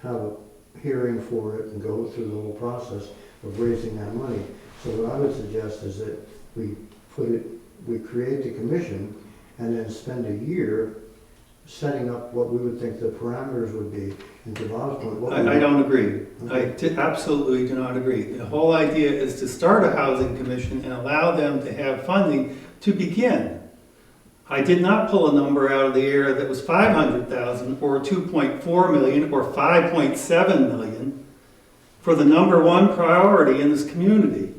have a hearing for it and go through the whole process of raising that money. So what I would suggest is that we create the commission and then spend a year setting up what we would think the parameters would be. And to Bob's point, I don't agree. I absolutely do not agree. The whole idea is to start a housing commission and allow them to have funding to begin. I did not pull a number out of the air that was 500,000 or 2.4 million or 5.7 million for the number one priority in this community.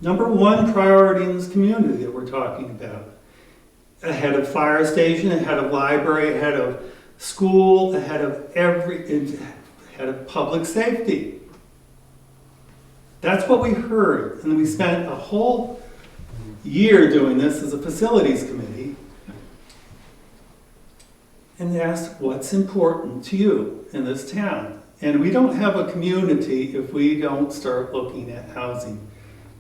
Number one priority in this community that we're talking about. Ahead of fire station, ahead of library, ahead of school, ahead of public safety. That's what we heard, and we spent a whole year doing this as a facilities committee and asked what's important to you in this town. And we don't have a community if we don't start looking at housing.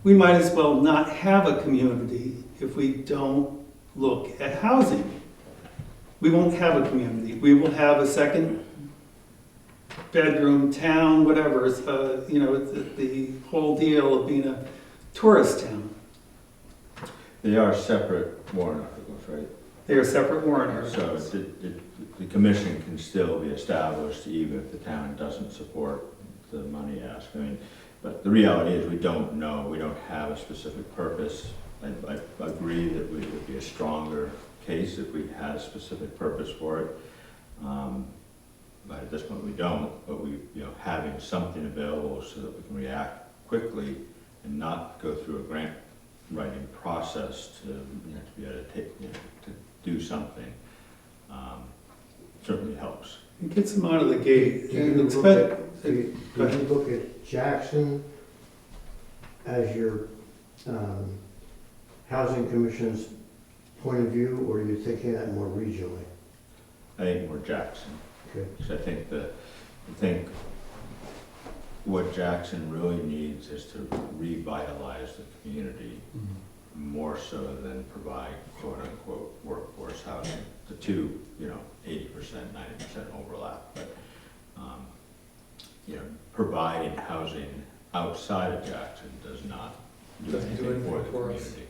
We might as well not have a community if we don't look at housing. We won't have a community. We will have a second bedroom town, whatever. You know, the whole deal of being a tourist town. They are separate warrant articles, right? They are separate warrant So articles. the commission can still be established even if the town doesn't support the money asked. I mean, but the reality is we don't know, we don't have a specific purpose. I agree that we would be a stronger case if we had a specific purpose for it. But at this point we don't, but we, having something available so that we can react quickly and not go through a grant writing process to be able to take, to do something, certainly helps. It gets them out of the gate. Do you And look expect, at, do go you ahead. look at Jackson as your housing commission's point of view, or are you thinking that more regionally? I think more Jackson. Okay. Because I think what Jackson really needs is to revitalize the community more so than provide quote-unquote workforce housing. The two, 80%, 90% overlap, but, providing housing outside of Jackson does not do Doesn't do anything for the anything for us. community.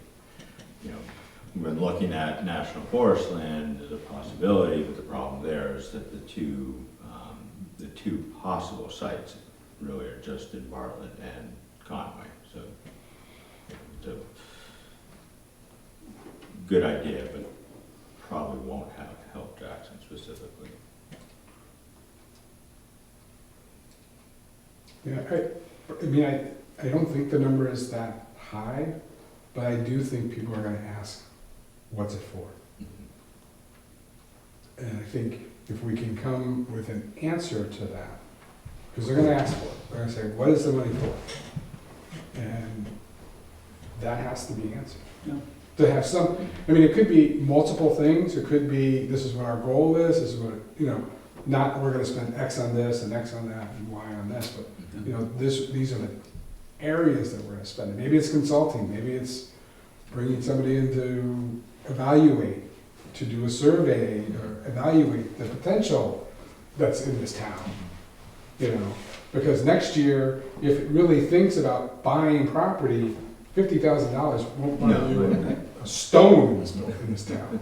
We've been looking at national forest land as a possibility, but the problem there is that the two possible sites really are just in Bartlett and Conway. So it's a good idea, but probably won't help Jackson specifically. Yeah, I mean, I don't think the number is that high, but I do think people are gonna ask, what's it for? And I think if we can come with an answer to that, because they're gonna ask for it, they're gonna say, what is the money for? And that has to be answered. Yeah. To have some, I mean, it could be multiple things, it could be, this is what our goal is, this is what, not we're gonna spend X on this and X on that and Y on this, but, these are the areas that we're gonna spend. Maybe it's consulting, maybe it's bringing somebody in to evaluate, to do a survey, or evaluate the potential that's in this town, Because next year, if it really thinks about buying property, $50,000 won't buy you a stone in this town,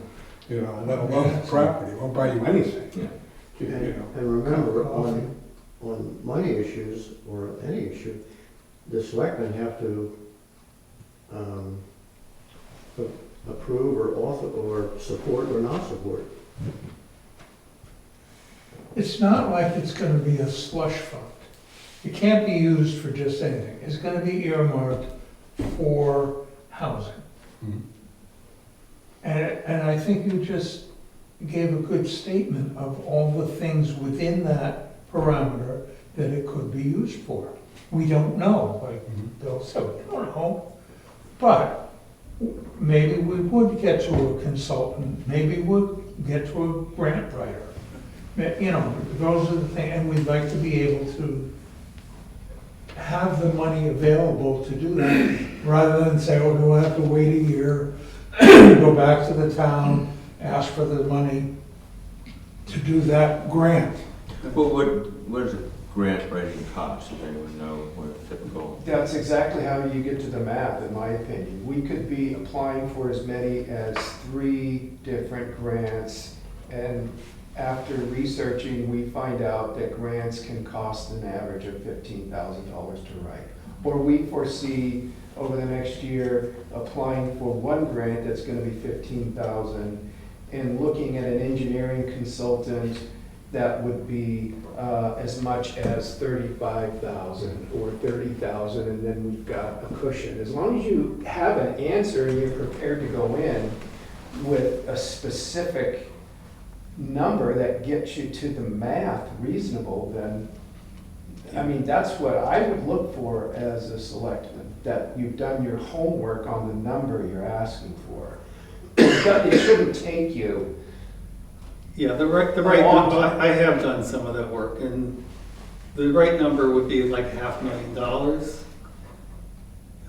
let alone property, won't buy you anything. And remember, on money issues, or any issue, the selectmen have to approve or author, or support or not support. It's not like it's gonna be a slush fund. It can't be used for just anything. It's gonna be earmarked for housing. Mhm. And I think you just gave a good statement of all the things within that parameter that it could be used for. We don't know, like Bill said, we don't know. But maybe we would get to a consultant, maybe we'd get to a grant writer. Those are the things, and we'd like to be able to have the money available to do that, rather than say, oh, we'll have to wait a year, go back to the town, ask for the money to do that grant. But what does a grant writing cost? Does anyone know what a typical? That's exactly how you get to the math, in my opinion. We could be applying for as many as 3 different grants, and after researching, we find out that grants can cost an average of $15,000 to write. Or we foresee over the next year applying for one grant that's gonna be $15,000, and looking at an engineering consultant that would be as much as $35,000 or $30,000, and then we've got a cushion. As long as you have an answer and you're prepared to go in with a specific number that gets you to the math reasonable, then, that's what I would look for as a selectman, that you've done your homework on the number you're asking for. It shouldn't take you. Yeah, the right number, I have done some of that work, and the right number would be like $500,000.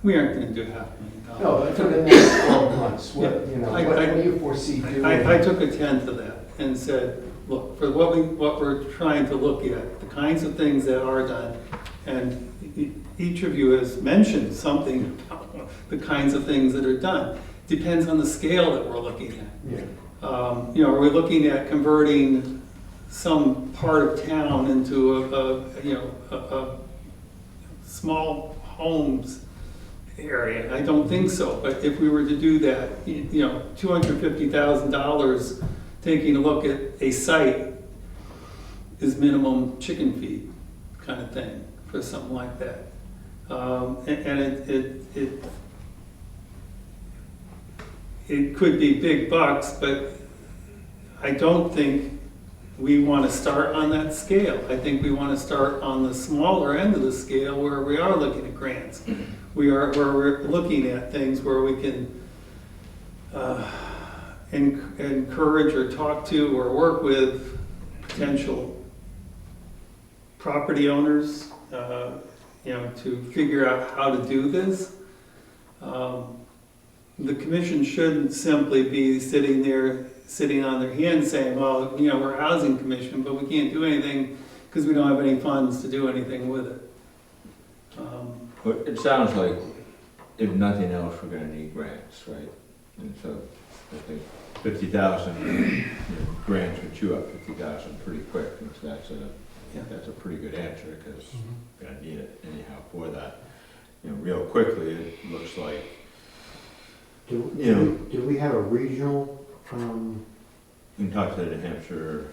We aren't gonna do $500,000. No, but for the next 12 months, what do you foresee doing? I took a tenth of that and said, look, for what we're trying to look at, the kinds of things that are done, and each of you has mentioned something about the kinds of things that are done. Depends on the scale that we're looking at. Yeah. You know, are we looking at converting some part of town into a small homes area? I don't think so, but if we were to do that, you know, $250,000 taking a look at a site is minimum chicken feed kind of thing for something like that. It could be big bucks, but I don't think we want to start on that scale. I think we want to start on the smaller end of the scale where we are looking at grants. Where we're looking at things where we can encourage or talk to or work with potential property owners, you know, to figure out how to do this. The commission shouldn't simply be sitting on their hands saying, well, you know, we're a housing commission, but we can't do anything because we don't have any funds to do anything with it. But it sounds like, if nothing else, we're gonna need grants, right? And so, I think 50,000, grants would chew up 50,000 pretty quick, and so that's a pretty good answer, because we're gonna need it anyhow for that. You know, real quickly, it looks like, Do we have a regional, you can talk to the New Hampshire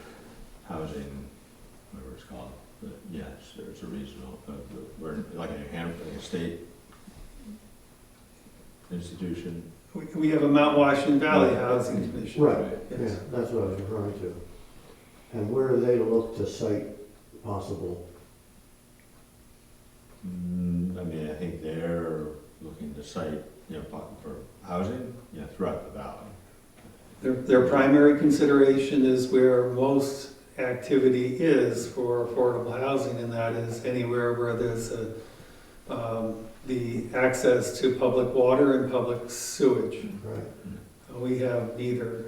Housing, whatever it's called, but yes, there's a regional, we're like a New Hampshire, like a state institution. We have a Mount Washington Valley Housing Commission. right, yeah, Yes. that's what I was referring to. And where do they look to cite possible? I mean, I think they're looking to site, you know, for housing, you know, throughout the valley. Their primary consideration is where most activity is for affordable housing, and that is anywhere where there's the access to public water and public sewage. Right. We have neither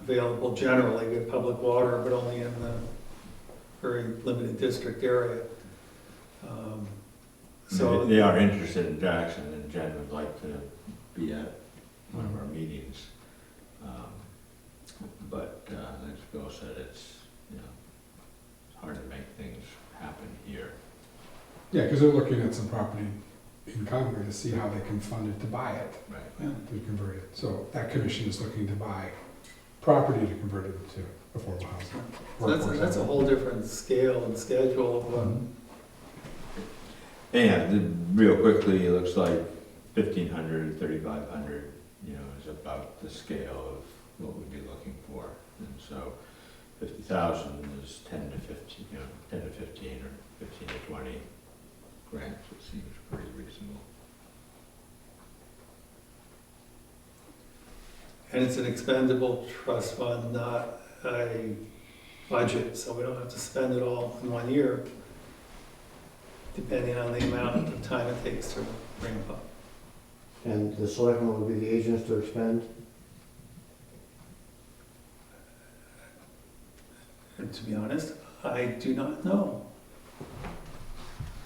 available generally. We have public water, but only in the very limited district area. So They are interested in Jackson, and Jen would like to be at one of our meetings. But as Bill said, it's, you know, it's hard to make things happen here. Yeah, because they're looking at some property in Concord to see how they can fund it to buy it, Right. to convert it. So that commission is looking to buy property to convert it to affordable housing. so that's a whole different scale and schedule of what. And real quickly, it looks like 1,500, 3,500, you know, is about the scale of what we'd be looking for. And so 50,000 is 10 to 15, you know, 10 to 15 or 15 to 20 grants, it seems pretty reasonable. And it's an expendable trust fund, not a budget, so we don't have to spend it all in 1 year, depending on the amount of time it takes to ramp up. And the selectmen would be the agents to expend? And to be honest, I do not know.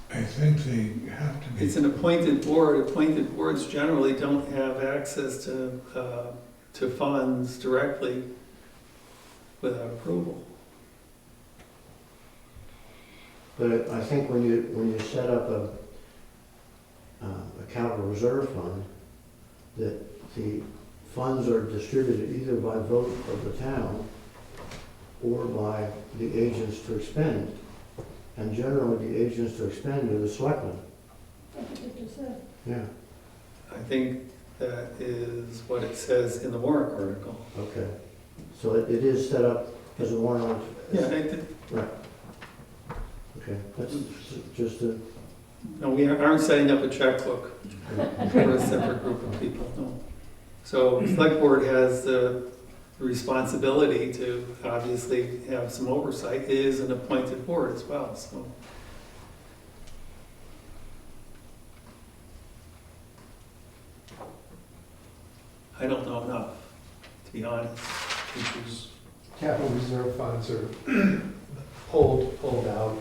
I think they have to be. It's an appointed board. Appointed boards generally don't have access to funds directly without approval. But I think when you set up a capital reserve fund, that the funds are distributed either by vote of the town or by the agents to expend. And generally, the agents to expend are the selectmen. That's what you said. Yeah, I think that is what it says in the warrant article. okay. So it is set up as a warrant article? Yeah, Right. Okay, that's just a, no, we aren't setting up a checkbook for a separate group of people, no. So the select board has the responsibility to obviously have some oversight. It is an appointed board as well, so. I don't know enough, to be honest. Capital reserve funds are pulled out,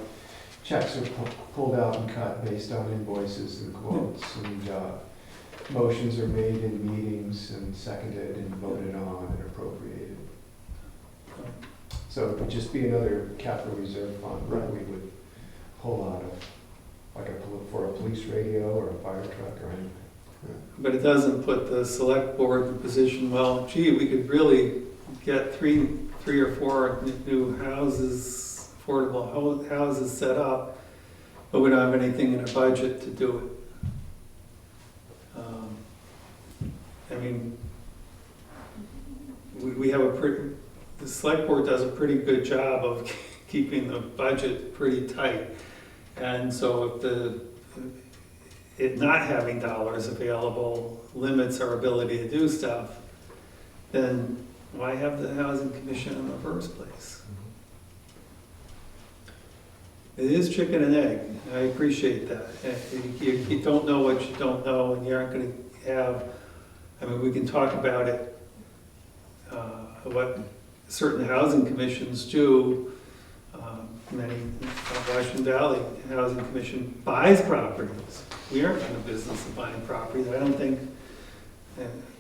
checks are pulled out and cut based on invoices and quotes, and motions are made in meetings and seconded and voted on and appropriated. So it would just be another capital reserve fund that we would pull out of, like for a police radio or a fire truck or anything. But it doesn't put the select board in the position, well, gee, we could really get three or four new houses, affordable houses set up, but we don't have anything in our budget to do it. I mean, we have the select board does a pretty good job of keeping the budget pretty tight. And so if it not having dollars available limits our ability to do stuff, then why have the housing commission in the first place? It is chicken and egg. I appreciate that. You don't know what you don't know, and you aren't going to have. I mean, we can talk about it. What certain housing commissions do. Many Washington Valley Housing Commission buys properties. We aren't in the business of buying properties. I don't think,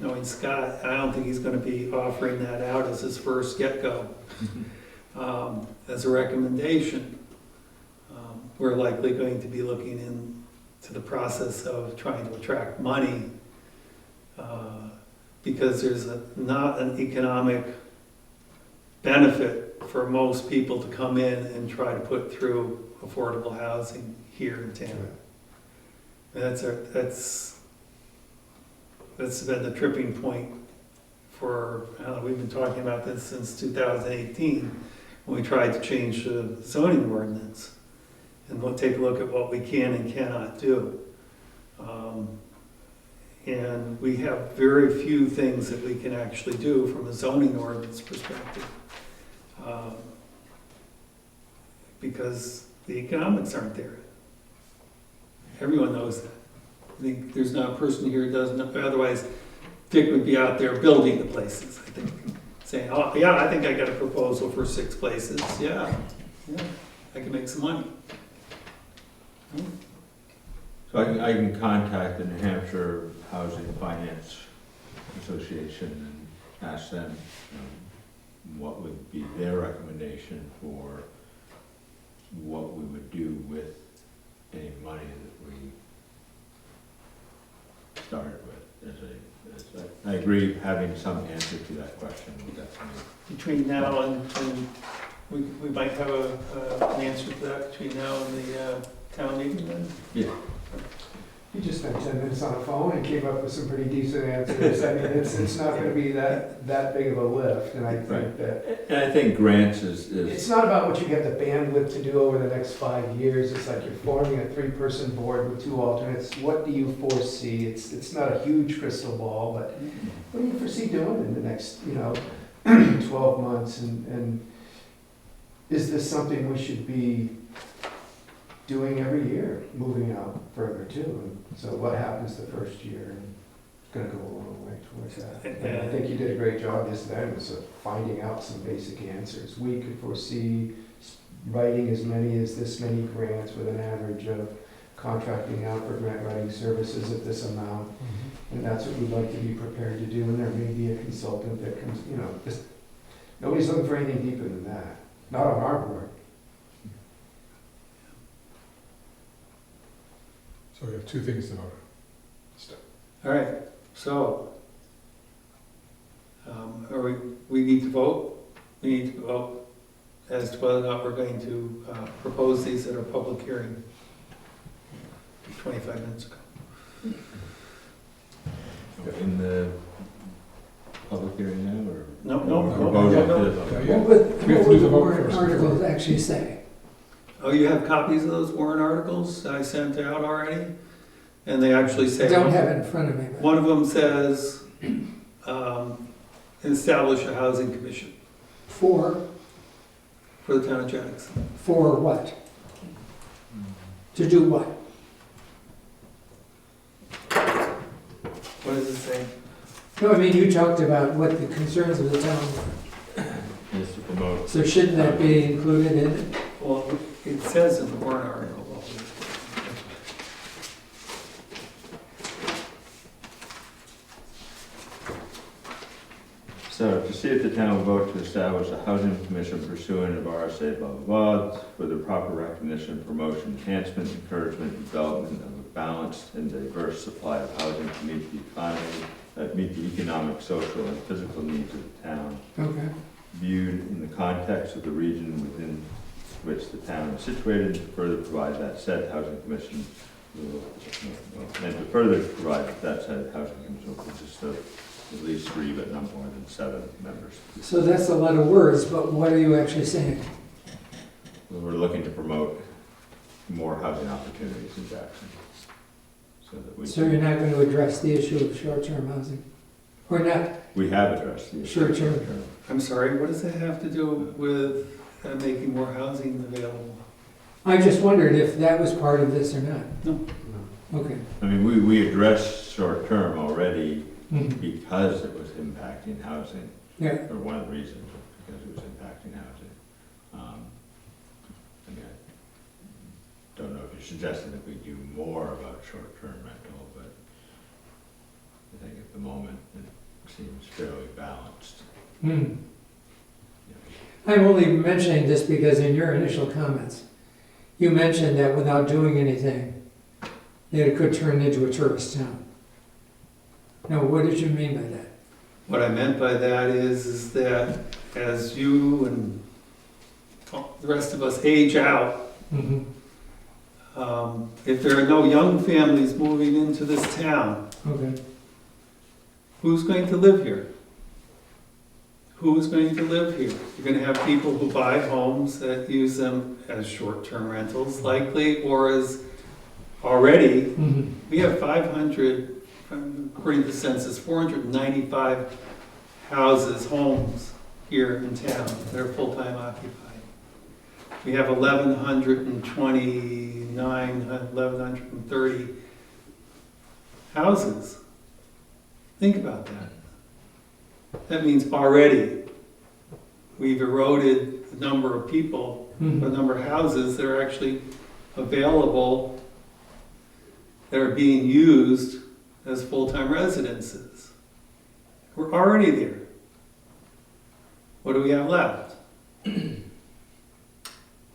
knowing Scott, I don't think he's going to be offering that out as his first get-go. As a recommendation, we're likely going to be looking into the process of trying to attract money because there's not an economic benefit for most people to come in and try to put through affordable housing here in town. And that's been the tripping point for, we've been talking about this since 2018, when we tried to change the zoning ordinance. And we'll take a look at what we can and cannot do. And we have very few things that we can actually do from a zoning ordinance perspective. Because the economics aren't there. Everyone knows that. I think there's not a person here who doesn't know, otherwise Dick would be out there building the places, I think. Saying, oh yeah, I think I got a proposal for 6 places. Yeah, I can make some money. So I can contact the New Hampshire Housing Finance Association and ask them what would be their recommendation for what we would do with any money that we started with. I agree, having some answer to that question would definitely. Between now and we might have an answer to that between now and the town meeting then? Yeah. He just spent 10 minutes on the phone and came up with some pretty decent answers. I mean, it's not gonna be that big of a lift, and I think that. And I think grants is. It's not about what you get the bandwidth to do over the next 5 years. It's like you're forming a 3-person board with 2 alternates. What do you foresee? It's not a huge crystal ball, but what do you foresee doing in the next, 12 months? And is this something we should be doing every year, moving out further too? And so what happens the first year? And it's gonna go a long way towards that. And I think you did a great job this time of finding out some basic answers. We could foresee writing as many grants with an average of contracting out for grant writing services at this amount. And that's what we'd like to be prepared to do. And there may be a consultant that comes, just, nobody's looking for anything deeper than that. Not on our board. So we have 2 things to vote on. All right, so, we need to vote? We need to vote as to whether or not we're going to propose these at our public hearing 25 minutes ago. In the public hearing now, or? No. Or vote on this? We have to do the vote first. Articles actually say. Oh, you have copies of those warrant articles I sent out already? And they actually I say. don't have it in front of me. But One of them says, establish a housing commission for for the town of Jackson. For what? To do what? What does it say? No, I mean, you talked about what the concerns of the town were. Is to promote. So shouldn't that be included in it? Well, it says in the warrant article. So to see if the town will vote to establish a housing commission pursuant of RSA blah, blah, blah, for the proper recognition, promotion, enhancement, encouragement, development of a balanced and diverse supply of housing to meet the economy, meet the economic, social, and physical needs of the town, Okay. viewed in the context of the region within which the town is situated, to further provide that said housing commission will, and to further provide that said housing commission will consist of at least 3, but not more than 7 members. So that's a lot of words, but what are you actually saying? We're looking to promote more housing opportunities in Jackson. So that we. So you're not going to address the issue of short-term housing? Or not? We have addressed the issue. of Short-term. short-term. I'm sorry, what does that have to do with making more housing available? I just wondered if that was part of this or not. No. Okay. I mean, we addressed short-term already Mhm. because it was impacting housing, Yeah. or one of the reasons, was because it was impacting housing. I mean, I don't know if you're suggesting that we do more about short-term rental, but I think at the moment it seems fairly balanced. Hmm. I'm only mentioning this because in your initial comments, you mentioned that without doing anything, that it could turn into a tourist town. Now, what did you mean by that? What I meant by that is that as you and the rest of us age out, Mm-hmm. if there are no young families moving into this town, Okay. who's going to live here? Who's going to live here? You're going to have people who buy homes that use them as short-term rentals, likely, or as already. Mm-hmm. We have 500, according to the census, 495 houses, homes here in town that are full-time occupied. We have 1,130 houses. Think about that. That means already we've eroded the number of people, the number of houses that are actually available, that are being used as full-time residences. We're already there. What do we have left?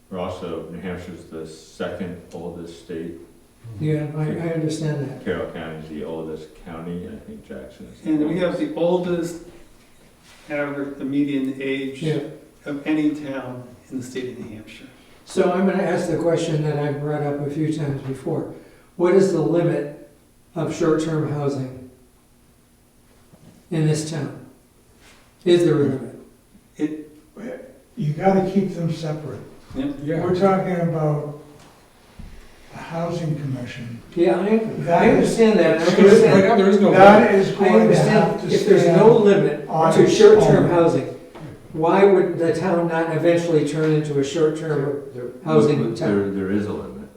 We're also, New Hampshire's the second oldest state. Yeah, I understand that. Carroll County is the oldest county, and I think Jackson is. And we have the oldest average, the median age Yeah. of any town in the state of New Hampshire. So I'm going to ask the question that I've brought up a few times before. What is the limit of short-term housing in this town? Is there a limit? You gotta keep them separate. We're talking about a housing commission. Yeah, I understand that. I Right understand. now, there is no. I That is going to have understand to if there's no limit on to its short-term own. housing, why would the town not eventually turn into a short-term housing town? There is a limit.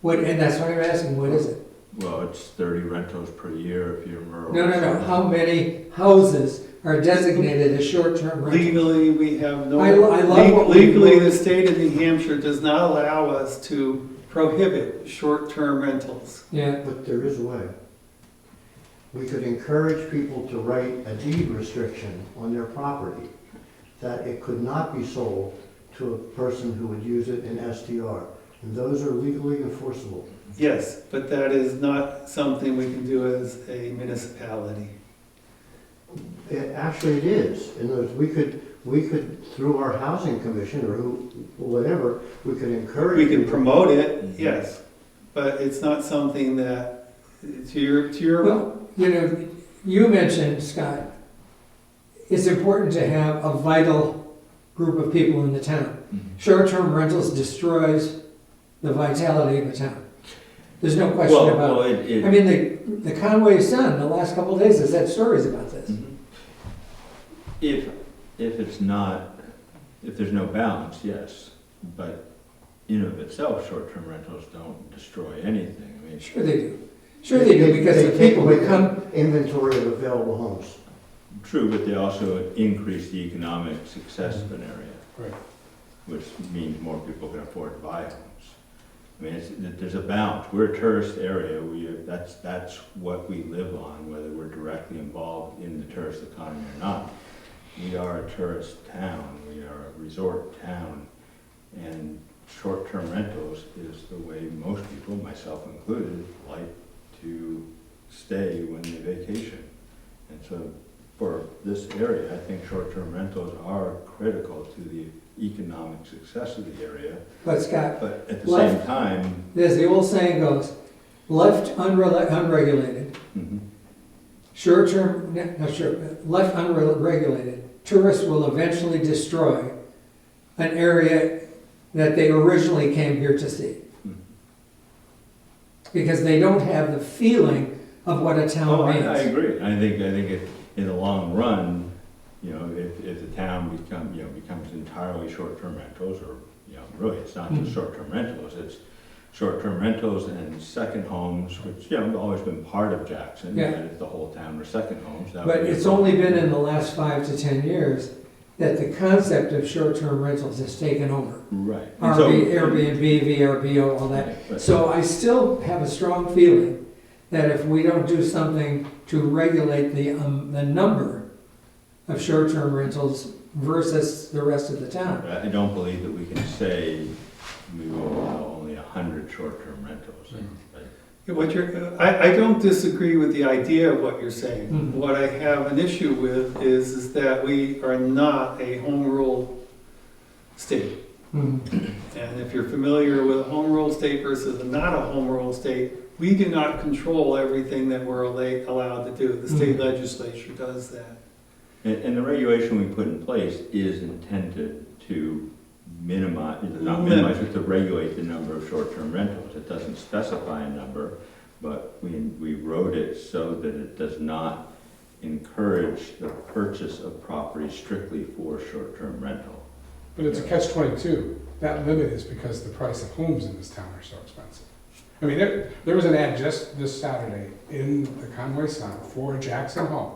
What, and that's what I'm asking, what is it? Well, it's 30 rentals per year if you're in rural. No. How many houses are designated as short-term rentals? Legally, we have no. I love what we Legally, wrote. the state of New Hampshire does not allow us to prohibit short-term rentals. Yeah, But there is a way. We could encourage people to write a deed restriction on their property, that it could not be sold to a person who would use it in STR. And those are legally enforceable. Yes, but that is not something we can do as a municipality. Actually, it is. In other words, we could, through our housing commission or whatever, we could encourage. We can people- promote it, yes, but it's not something that, to your, well, you mentioned, Scott, it's important to have a vital group of people in the town. Short-term rentals destroys the vitality of the town. There's no question about it. I mean, the Conway Sun, the last couple of days, has had stories about this. If it's not, if there's no balance, yes, but in of itself, short-term rentals don't destroy anything. I mean, Sure they do. Sure they do, because the people who come, Inventory of available homes. true, but they also increase the economic success of an area. Right. Which means more people can afford to buy homes. I mean, there's a balance. We're a tourist area. That's what we live on, whether we're directly involved in the tourist economy or not. we are a tourist town, we are a resort town, and short-term rentals is the way most people, myself included, like to stay when they vacation. And so for this area, I think short-term rentals are critical to the economic success of the area, But Scott, but at the same time, as the old saying goes, left unregulated, mhm, short-term, left unregulated, tourists will eventually destroy an area that they originally came here to see. mhm. Because they don't have the feeling of what a Oh, town I means. agree. I think in the long run, you know, if the town becomes entirely short-term rentals, or, you know, really, it's not just short-term rentals, it's short-term rentals and second homes, which, you know, have always been part of Jackson. Yeah. And if the whole town were second homes, that would But be a it's problem. only been in the last 5 to 10 years that the concept of short-term rentals has taken over. Right. And so- Airbnb, VRBO, all that. Right, right. So I still have a strong feeling that if we don't do something to regulate the number of short-term rentals versus the rest of the town. I don't believe that we can say we will allow only 100 short-term rentals. I don't disagree with the idea of what you're saying. Mhm. What I have an issue with is that we are not a home rule state. Mhm. And if you're familiar with a home rule state versus not a home rule state, we do not control everything that we're allowed to do. The state legislature does that. And the regulation we put in place is intended to minimize, not Limit. minimize, but to regulate the number of short-term rentals. It doesn't specify a number, but we wrote it so that it does not encourage the purchase of property strictly for short-term rental. But it's a catch-22. That limit is because the price of homes in this town are so expensive. I mean, there was an ad just this Saturday in the Conway Sun for a Jackson home,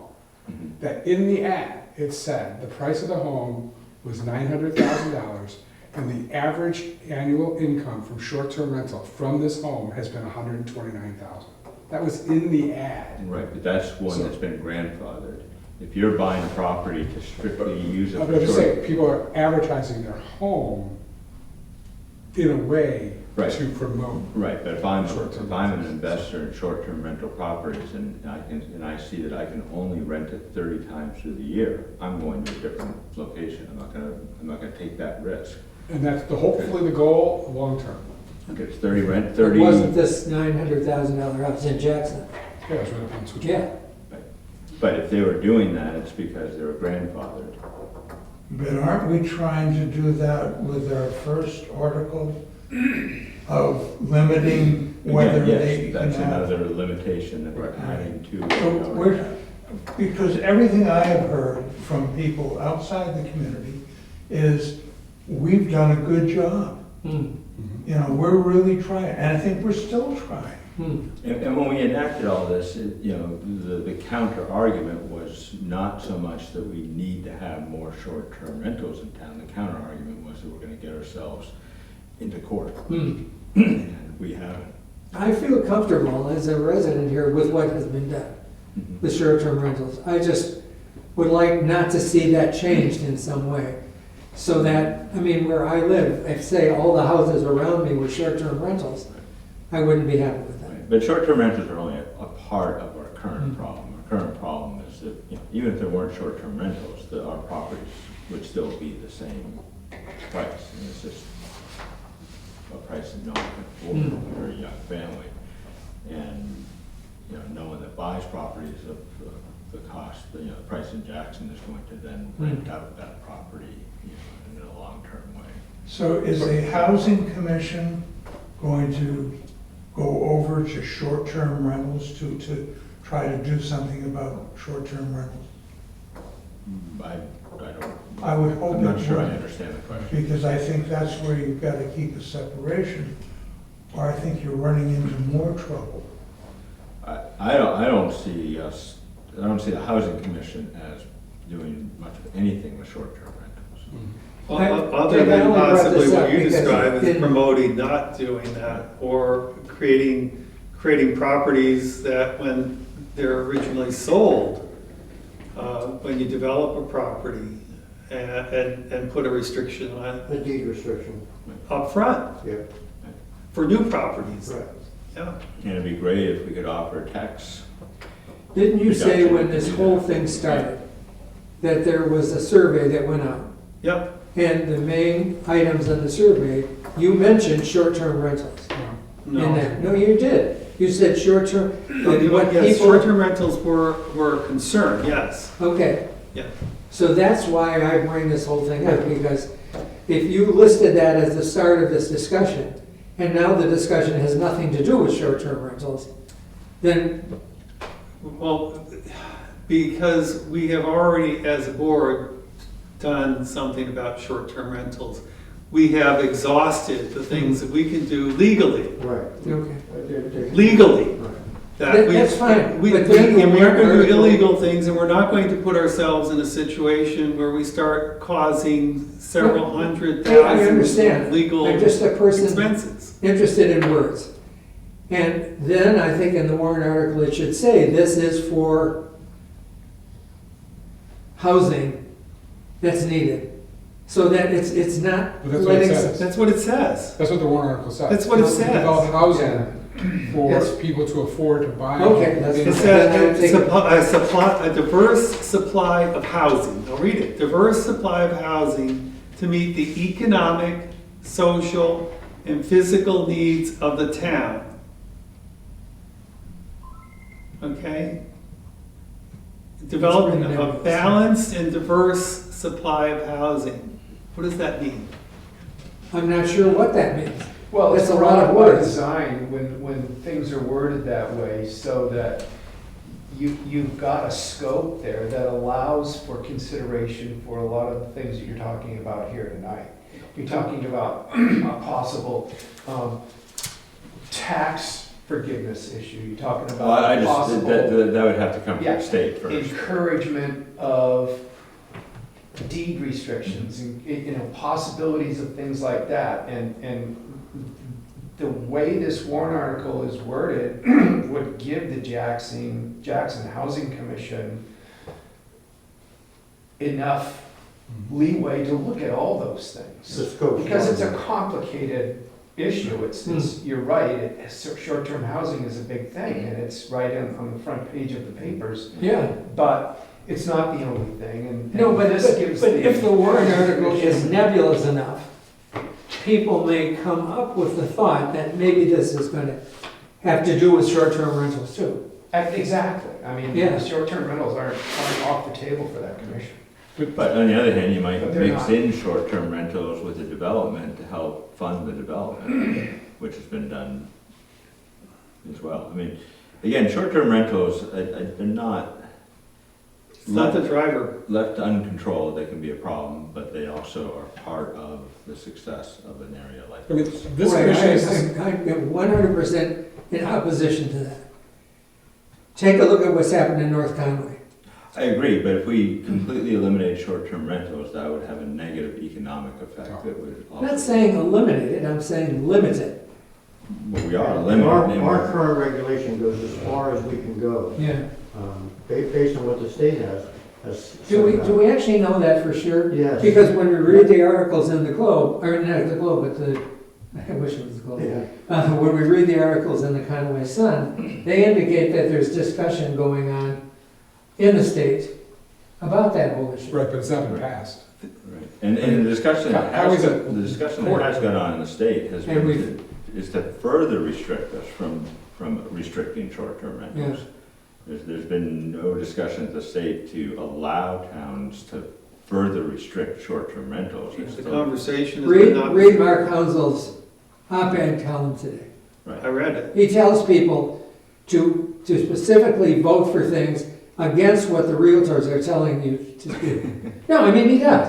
Mhm. that in the ad, it said the price of the home was $900,000, and the average annual income from short-term rental from this home has been $129,000. That was in the ad. Right, but that's one So- that's been grandfathered. If you're buying a property to strictly use it I'm for just short. saying, people are advertising their home in a way Right. to promote. Right, but if I'm Short-term an rentals. investor in short-term rental properties and I see that I can only rent it 30 times through the year, I'm going to a different location. I'm not gonna take that risk. And that's hopefully the goal, long-term. Okay, it's 30 rent, It 30. wasn't this $900,000 house in Jackson. Yeah, it's right up on Switch. Yeah. But if they were doing that, it's because they were grandfathered. But aren't we trying to do that with our first article of limiting whether Again, they yes, can that's have? another limitation that we're adding to. So we're, because everything I have heard from people outside the community is, we've done a good job. Hmm. You know, we're really trying, and I think we're still trying. Hmm. And when we enacted all this, the counter argument was not so much that we need to have more short-term rentals in town. The counter argument was that we're gonna get ourselves into court. Hmm. And we haven't. I feel comfortable as a resident here with what has been done Mhm. with short-term rentals. I just would like not to see that changed in some way. So that, I mean, where I live, if say all the houses around me were short-term rentals, I wouldn't be happy with that. Right. But short-term rentals are only a part of our current Mhm. problem. Our current problem is that, even if there weren't short-term rentals, that our properties would still be the same price. And it's just a price that no one can afford when you're a young family. And, no one that buys properties of the cost, the price in Jackson is going to then rent out that property, in a long-term way. So is the housing commission going to go over to short-term rentals to try to do something about short-term rentals? I don't. I would hope I'm not it sure I would. understand the question. Because I think that's where you've got to keep a separation, or I think you're running into more trouble. I don't see the housing commission as doing much of anything with short-term rentals. Other Dave, I than only brought possibly this what up you because describe it as didn't- promoting not doing that, or creating properties that when they're originally sold, when you develop a property and put a restriction on it A deed restriction, up front yeah. for new properties. Right. Yeah. And it'd be great if we could offer tax. Didn't you say Reduction. when this whole thing started, that there was a survey that went out? Yep. And the main items on the survey, you mentioned short-term rentals in No. that. No, you did. You said short-term, that what Yes, people. short-term rentals were a concern, yes. Okay. Yeah. So that's why I bring this whole thing up, because if you listed that as the start of this discussion, and now the discussion has nothing to do with short-term rentals, then, Well, because we have already, as a board, done something about short-term rentals. We have exhausted the things that we can do legally. Right. okay. Legally. Right. That's fine, We but then and we aren't going to do article- illegal things, and we're not going to put ourselves in a situation where we start causing several hundred Yeah, I thousand understand. legal I'm just a person expenses. interested in words. And then I think in the warrant article, it should say, this is for housing that's needed. So that it's not But that's what it letting. says. That's what it says. That's what the warrant article says. That's what it To says. Develop housing for Yes. people to afford to buy. Okay, that's It fine. says a diverse supply of housing. I'll read it. Diverse supply of housing to meet the economic, social, and physical needs of the town. Okay? Developing a balanced and diverse supply of housing. What does that mean? I'm not sure what that means. Well, That's it's a a lot of lot words. design when things are worded that way, so that you've got a scope there that allows for consideration for a lot of the things that you're talking about here tonight. You're talking about a possible tax forgiveness issue. You're talking Well, I about just, possible that would have to come from Yeah. the state first. encouragement of deed restrictions and, possibilities of things like that. And the way this warrant article is worded would give the Jackson Housing Commission enough leeway to look at all those things. The scope. Because it's a complicated issue. You're right, short-term housing is a big thing, and it's right on the front page of the papers. Yeah. But it's not the only thing, and No, but this gives if the warrant article is nebulous enough, people may come up with the thought that maybe this is gonna have to do with short-term rentals too. Exactly, I mean, Yeah. short-term rentals aren't off the table for that commission. But on the other hand, you might But they're mix not. in short-term rentals with the development to help fund the development, which has been done as well. I mean, again, short-term rentals, they're not, It's not the driver. left uncontrolled, they can be a problem, but they also are part of the success of an area like I mean, this. this Right, commission is, I'm 100% in opposition to that. Take a look at what's happened in North Conway. I agree, but if we completely eliminate short-term rentals, that would have a negative economic effect that would I'm not also. saying eliminate it, I'm saying limit it. Well, we are Our, eliminating. our current regulation goes as far as we can go, Yeah. based on what the state has. Do we actually know that for sure? Yes. Because when we read the articles in the Globe, or not the Globe, but I wish it was the Globe. Yeah. When we read the articles in the Conway Sun, they indicate that there's discussion going on in the state about that whole issue. right, but it's not been passed. Right. And the discussion that How is has, it the discussion court? that has gone on in the state has And been, is to further restrict us from restricting short-term rentals. There's been no discussion at the state to allow towns to further restrict short-term rentals. It's The still- conversation has been not. Read Mark Housel's op-ed column today. I read it. He tells people to specifically vote for things against what the realtors are telling you to do. No, I mean, he does.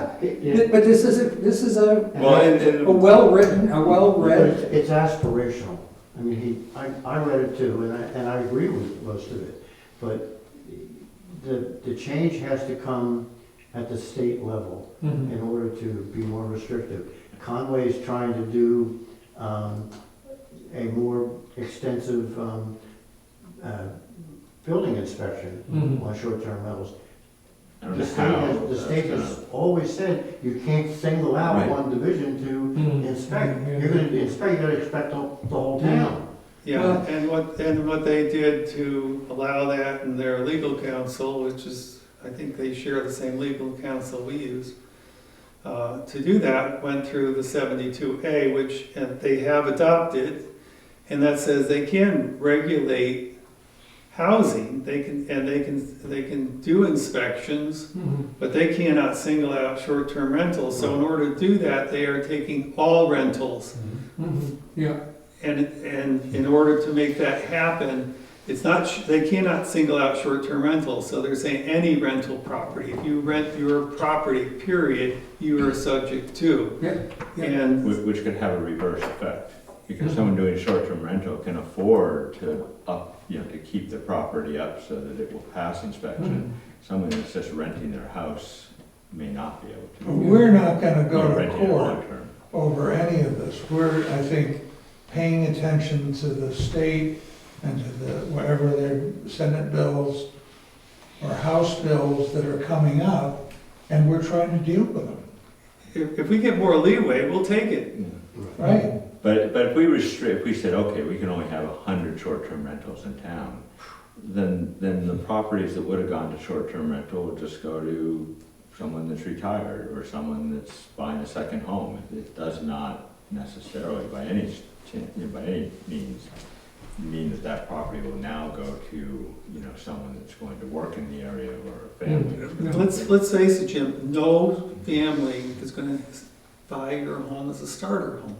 But this is a Well, and well-written, a But well-read. it's aspirational. I mean, I read it too, and I agree with most of it. But the change has to come at the state level Mhm. in order to be more restrictive. Conway's trying to do a more extensive building inspection Mhm. on short-term rentals. the just state how has, the that's state gonna- has always said you can't single out Right. one division to Mm. inspect. Yeah. You're gonna inspect, you gotta inspect the whole town. Yeah, Well- and what they did to allow that in their legal counsel, which is, I think they share the same legal counsel we use, to do that, went through the 72A, which they have adopted, and that says they can regulate housing, they can do inspections, Mhm. but they cannot single out short-term rentals. So in order to do that, they are taking all rentals. Mhm. Yeah, And in order to make that happen, it's not, they cannot single out short-term rentals, so they're saying any rental property. If you rent your property, period, you are subject to. yeah, yeah. And, Which could have a reverse effect, because someone doing short-term rental can afford to to keep the property up so that it will pass inspection. Someone that's just renting their house may not be able But to. we're not gonna go Or to renting it court long-term. over any of this. We're, I think, paying attention to the state and to the, whatever their Senate bills or House bills that are coming up, and we're trying to deal with them, if we get more leeway, we'll take it. right? But if we restrict, if we said, okay, we can only have 100 short-term rentals in town, then the properties that would have gone to short-term rental would just go to someone that's retired or someone that's buying a second home. It does not necessarily by any means mean that property will now go to, someone that's going to work in the area or a family. Let's face it, Jim, no family is gonna buy your home as a starter home.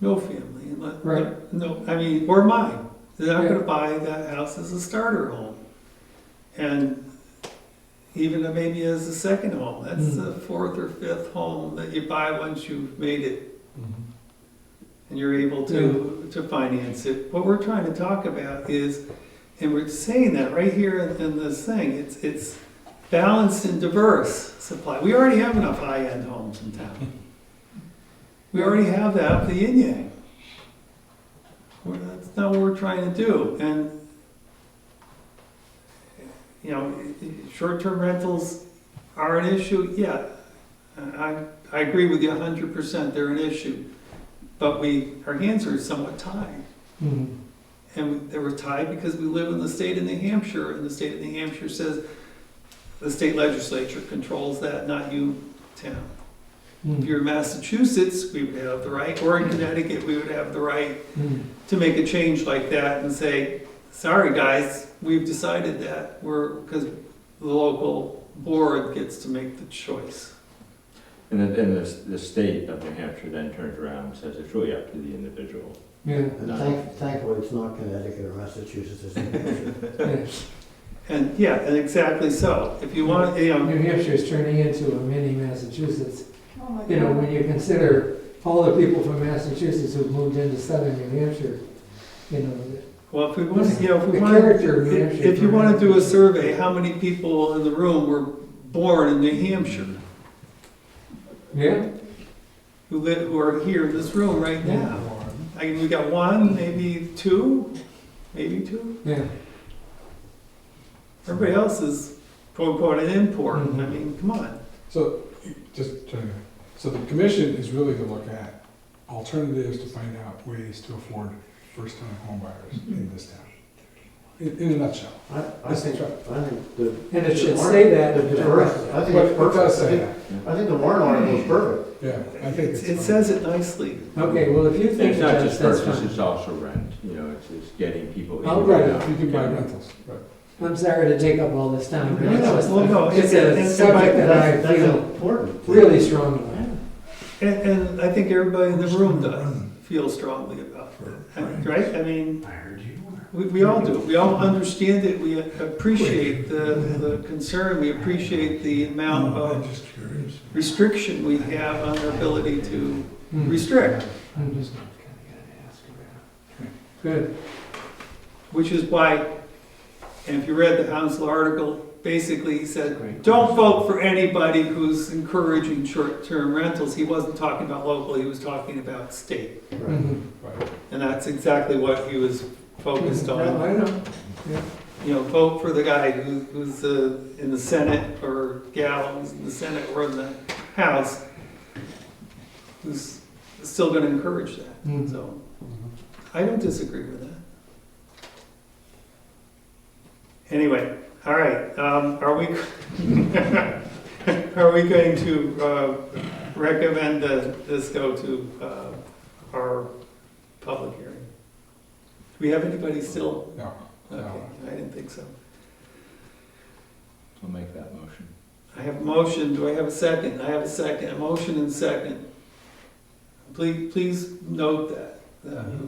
No family, Right. no, I mean, or mine, they're not Yeah. gonna buy that house as a starter home. And even maybe as a second home, that's the fourth or fifth home that you buy once you've made it and you're able to finance it. What we're trying to talk about is, and we're saying that right here in this thing, it's balanced and diverse supply. We already have enough high-end homes in town. We already have that, the yin yang. That's not what we're trying to do. And, short-term rentals are an issue, yeah. I agree with you 100%, they're an issue. But our hands are somewhat tied. Mhm. And they were tied because we live in the state of New Hampshire, and the state of New Hampshire says the state legislature controls that, not you, town. If you're in Massachusetts, we would have the right, or in Connecticut, we would have the right to make a change like that and say, sorry, guys, we've decided that, because the local board gets to make the choice. And then the state of New Hampshire then turns around and says it's really up to the individual. Yeah, And thankfully, it's not Connecticut or Massachusetts, it's New Hampshire. yeah. And exactly so. If you want, New Hampshire is turning into a mini Massachusetts. Oh my You know, God. when you consider all the people from Massachusetts who've moved into southern New Hampshire, well, if we want, if we The want, character of New Hampshire if you for want to do a Massachusetts. survey, how many people in the room were born in New Hampshire Yeah? who are here in this room right now? I mean, we got one, maybe two. Yeah. Everybody else is quote unquote an import. Mhm. I mean, come on. So, so the commission is really to look at alternatives to find out ways to afford first-time homebuyers in this town. In a nutshell. I think the. And it should the say that. The diverse, I think But it's it perfect. does say that. I think the warrant article is perfect. Yeah, I think it's. It says it nicely. Okay, well, if you And think it's not that's, just that's purchase, fine. it's also rent, it's getting people in. Oh, and right. out. You can buy rentals, right. I'm sorry to take up all this time, but No, it's no, just, well, no, it's and- a subject that I That's feel important. really strongly about. And I think everybody in the room does feel strongly about it, right? I mean, I heard you. we all do. We all understand it. We appreciate the concern. We appreciate the amount I'm of just curious. restriction we have on our ability to Hmm. restrict, I'm just good. which is why, and if you read the Hounslow article, basically he said, don't vote for anybody who's encouraging short-term rentals. He wasn't talking about local, he was talking about state. Mhm. Right. And that's exactly what he was focused No, on. I know. vote for the guy who's in the Senate, or gal who's in the Senate or in the House, who's still gonna encourage that. So, I don't disagree with that. Anyway, all right, are we, are we going to recommend that this go to our public hearing? Do we have anybody still? No. Okay, I didn't think so. I'll make that motion. I have a motion, do I have a second? I have a second, a motion and second. Please note that,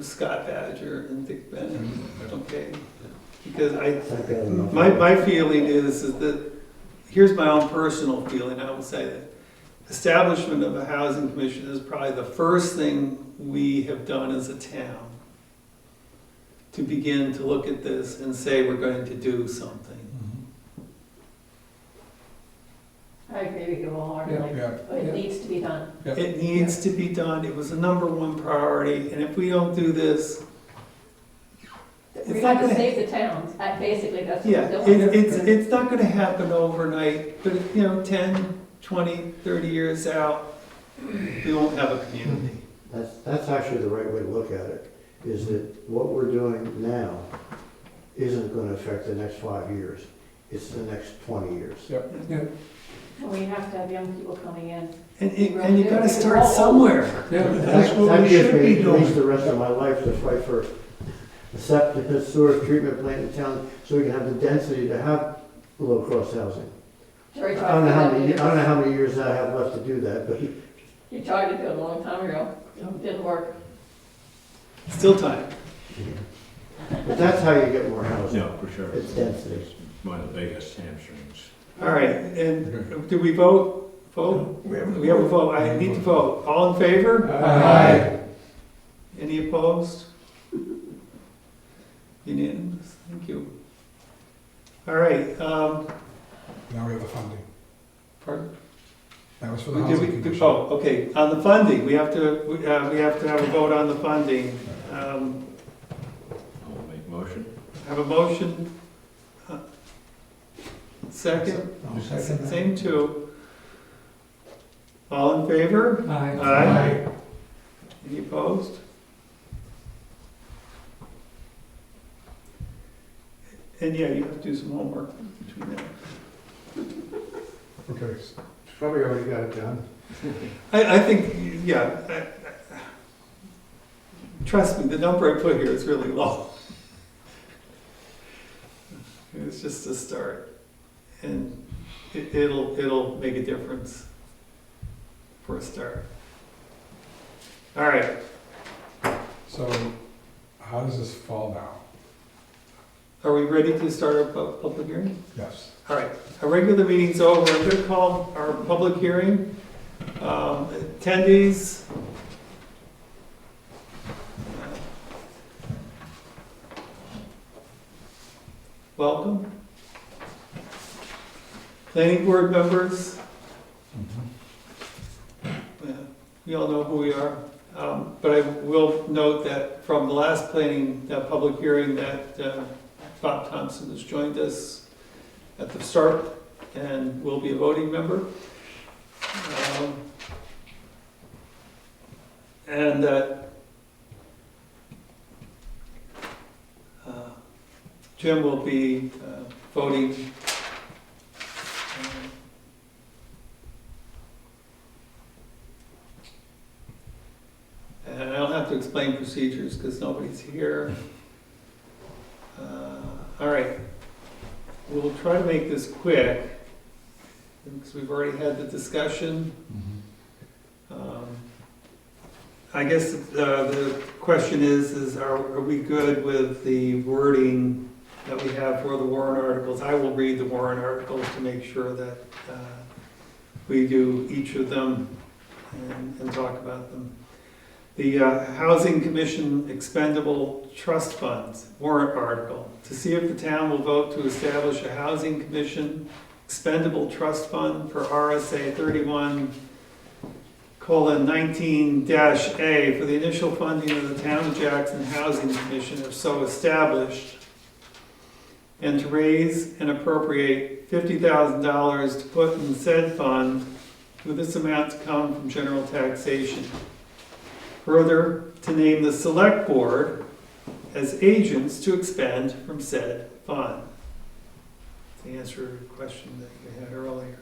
Scott Badger and Dick Bennett, okay? Because my feeling is that, here's my own personal feeling, I would say that establishment of a housing commission is probably the first thing we have done as a town to begin to look at this and say we're going to do something. I agree with you wholeheartedly. Yeah. It needs to be done. It needs to be done, it was the #1 priority, and if we don't do this, We have to save the towns, basically, that's what yeah, we're doing. it's not gonna happen overnight, but 10, 20, 30 years out, we won't have a community. That's actually the right way to look at it, is that what we're doing now isn't gonna affect the next 5 years. It's the next 20 years. And we have to have young people coming in. And you gotta start somewhere. That's what That we gives should me be at least doing. the rest of my life to fight for a septic and sewer treatment plant in town, so we can have the density to have low-cost housing. Jerry I tried don't to know do that. how many years I have left to do that, but He tried to do it a long time ago. It didn't work. Still time. that's how you get more housing. No, for sure. It's density. It's one of the biggest hamstrings. All right, and do we vote? Vote? We have a vote, I need to vote. All in favor? Aye. Any opposed? Unanimous, thank you. All right, Now we have the funding. pardon? That was for the Did housing we- commission. Oh, okay, on the funding, we have to have a vote on the funding. I'll make motion. Have a motion? Second? I'll second that. Same two. All in favor? Aye. Aye. Any opposed? And yeah, you have to do some homework between now. Okay. Probably already got it done. I think, yeah, trust me, the number I put here is really low. It's just a start, and it'll make a difference for a start. All right, So how does this fall now? are we ready to start our public hearing? Yes. All right, our regular meeting's over. I'm going to call our public hearing. Attendees. Welcome. Planning board members. We all know who we are. But I will note that from the last public hearing that Bob Thompson has joined us at the start and will be a voting member. And that Jim will be voting. And I don't have to explain procedures because nobody's here. All right. We'll try to make this quick because we've already had the discussion. I guess the question is are we good with the wording that we have for the warrant articles? I will read the warrant articles to make sure that we do each of them and talk about them. The Housing Commission Expendable Trust Funds warrant article. To see if the town will vote to establish a Housing Commission Expendable Trust Fund for RSA 31:19-A for the initial funding of the Town of Jackson Housing Commission if so established, and to raise and appropriate $50,000 to put in said fund, with this amount to come from general taxation. Further, to name the select board as agents to expend from said fund. To answer a question that you had earlier.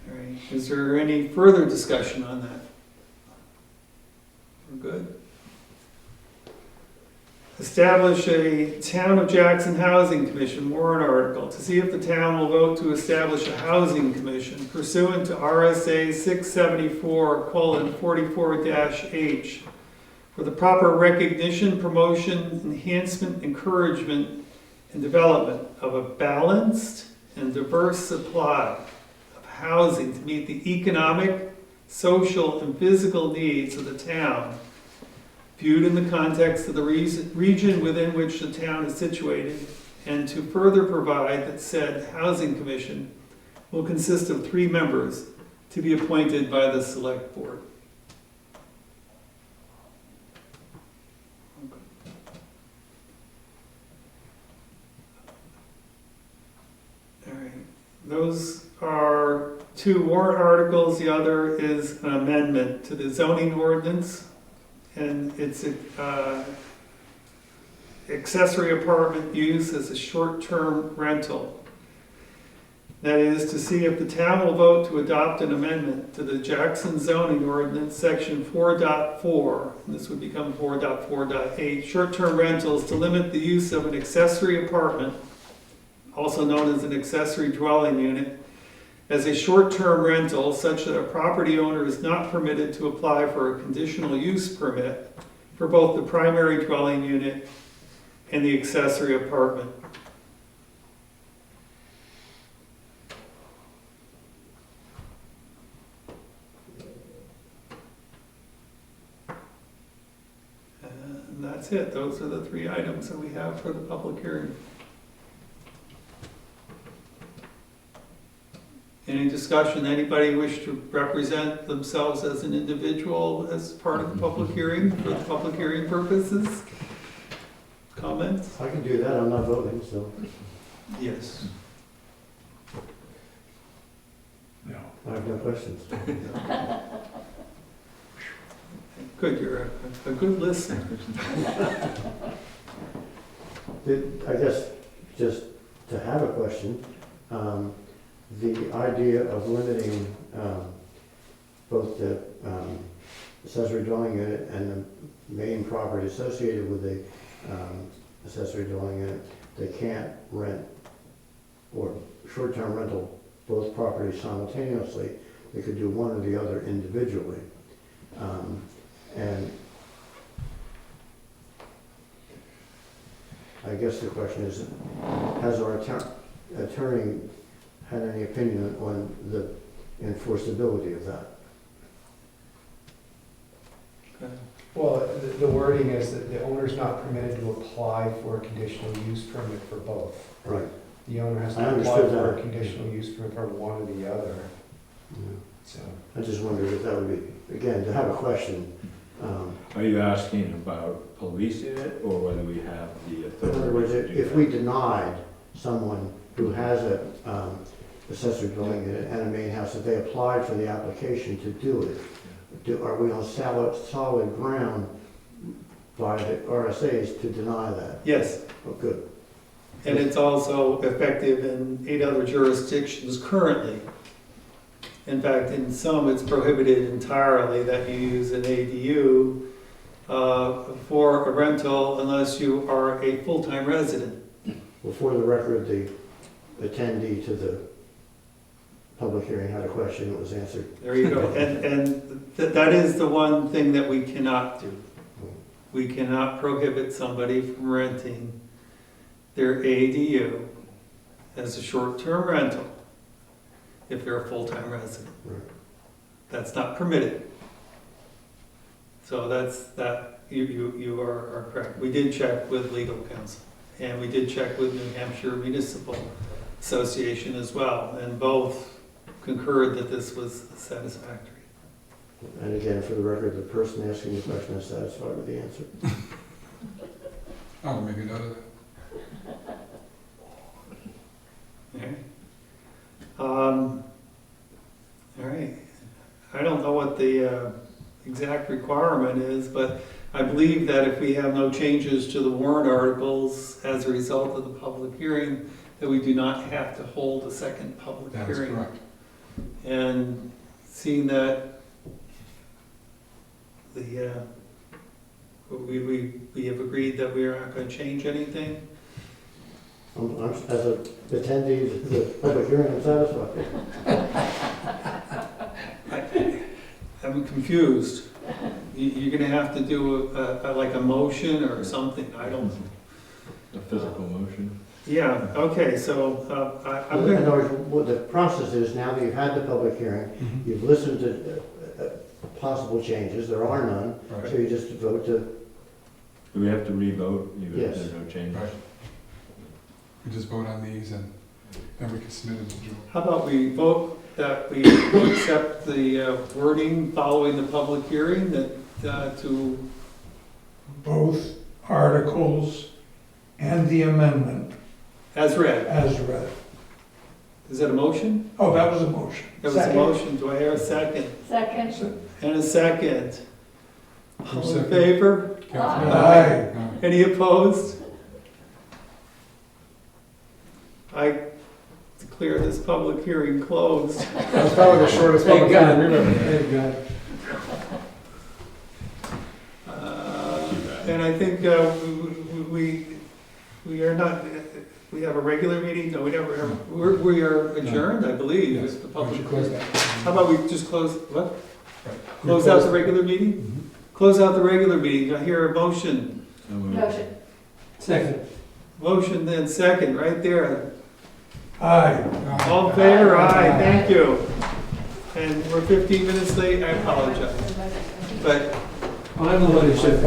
All right, is there any further discussion on that? We're good? Establish a Town of Jackson Housing Commission warrant article to see if the town will vote to establish a housing commission pursuant to RSA 674:44-H for the proper recognition, promotion, enhancement, encouragement, and development of a balanced and diverse supply of housing to meet the economic, social, and physical needs of the town, viewed in the context of the region within which the town is situated, and to further provide that said housing commission will consist of 3 members to be appointed by the select board. All right, those are 2 warrant articles. The other is an amendment to the zoning ordinance, and it's accessory apartment use as a short-term rental. That is to see if the town will vote to adopt an amendment to the Jackson zoning ordinance, section 4.4, and this would become 4.4.8, short-term rentals to limit the use of an accessory apartment, also known as an accessory dwelling unit, as a short-term rental such that a property owner is not permitted to apply for a conditional use permit for both the primary dwelling unit and the accessory apartment. And that's it. Those are the 3 items that we have for the public hearing. Any discussion? Anybody wish to represent themselves as an individual as part of the public hearing for the public hearing purposes? Comments? I can do that, I'm not voting, so Yes. No. I have no questions. Good, you're a good listener. I guess, just to have a question, the idea of limiting both the accessory dwelling unit and the main property associated with the accessory dwelling unit, they can't rent or short-term rental both properties simultaneously. They could do one or the other individually. And I guess the question is, has our attorney had any opinion on the enforceability of that? Okay. Well, the wording is that the owner's not permitted to apply for a conditional use permit for both. Right. The owner has I to apply understood for that. a conditional use permit for one or the other, so. I just wondered if that would be, again, to have a question. Are you asking about policing it, or whether we have the In other words, authority to do if that? we denied someone who has a accessory dwelling unit and a main house, if they applied for the application to do it, are we on solid ground by the RSAs to deny that? Yes, Oh, good. and it's also effective in 8 other jurisdictions currently. In fact, in some, it's prohibited entirely that you use an ADU for a rental unless you are a full-time resident. Well, for the record, the attendee to the public hearing had a question that was answered. There you go. And that is the one thing that we cannot do. We cannot prohibit somebody from renting their ADU as a short-term rental if they're a full-time resident. Right. That's not permitted. So you are correct. We did check with legal counsel, and we did check with New Hampshire Municipal Association as well, and both concurred that this was satisfactory. And again, for the record, the person asking the question is satisfied with the answer. I'll make a note of that. Okay. All right. I don't know what the exact requirement is, but I believe that if we have no changes to the warrant articles as a result of the public hearing, that we do not have to hold a second public That's hearing. correct. And seeing that the, we have agreed that we are not going to change anything. As an attendee to the public hearing, I'm satisfied. I'm confused. You're going to have to do like a motion or something. I don't. A physical motion. Yeah, okay, so I'm In going other words, what the process is, now that you've had the public hearing, you've listened to possible changes, there are none, so you just vote to, Do we have to re-vote even if Yes. there's no changes? Right. We just vote on these and then we can submit them to Joe. How about we vote that we accept the wording following the public hearing that to, Both articles and the amendment as read. as read. Is that a motion? Oh, that was a motion. That was a Second. motion. Do I hear a second? Second. And a second. Who All in seconded? favor? Catherine? Aye. Aye. Any opposed? I declare this public hearing closed. That's probably the shortest Thank public God. hearing we've ever had. Thank God. And I think we are not, we have a regular meeting, no, we never have, we are adjourned, I believe, Yes, is the we public. should close that. How about we just close, what? Right. Close out the regular meeting? Close out the regular meeting, I hear a motion. So moved. Motion. Second. Motion then second, right there. Aye. All in favor, aye, thank you. And we're 15 minutes late, I apologize. But I'm the one who should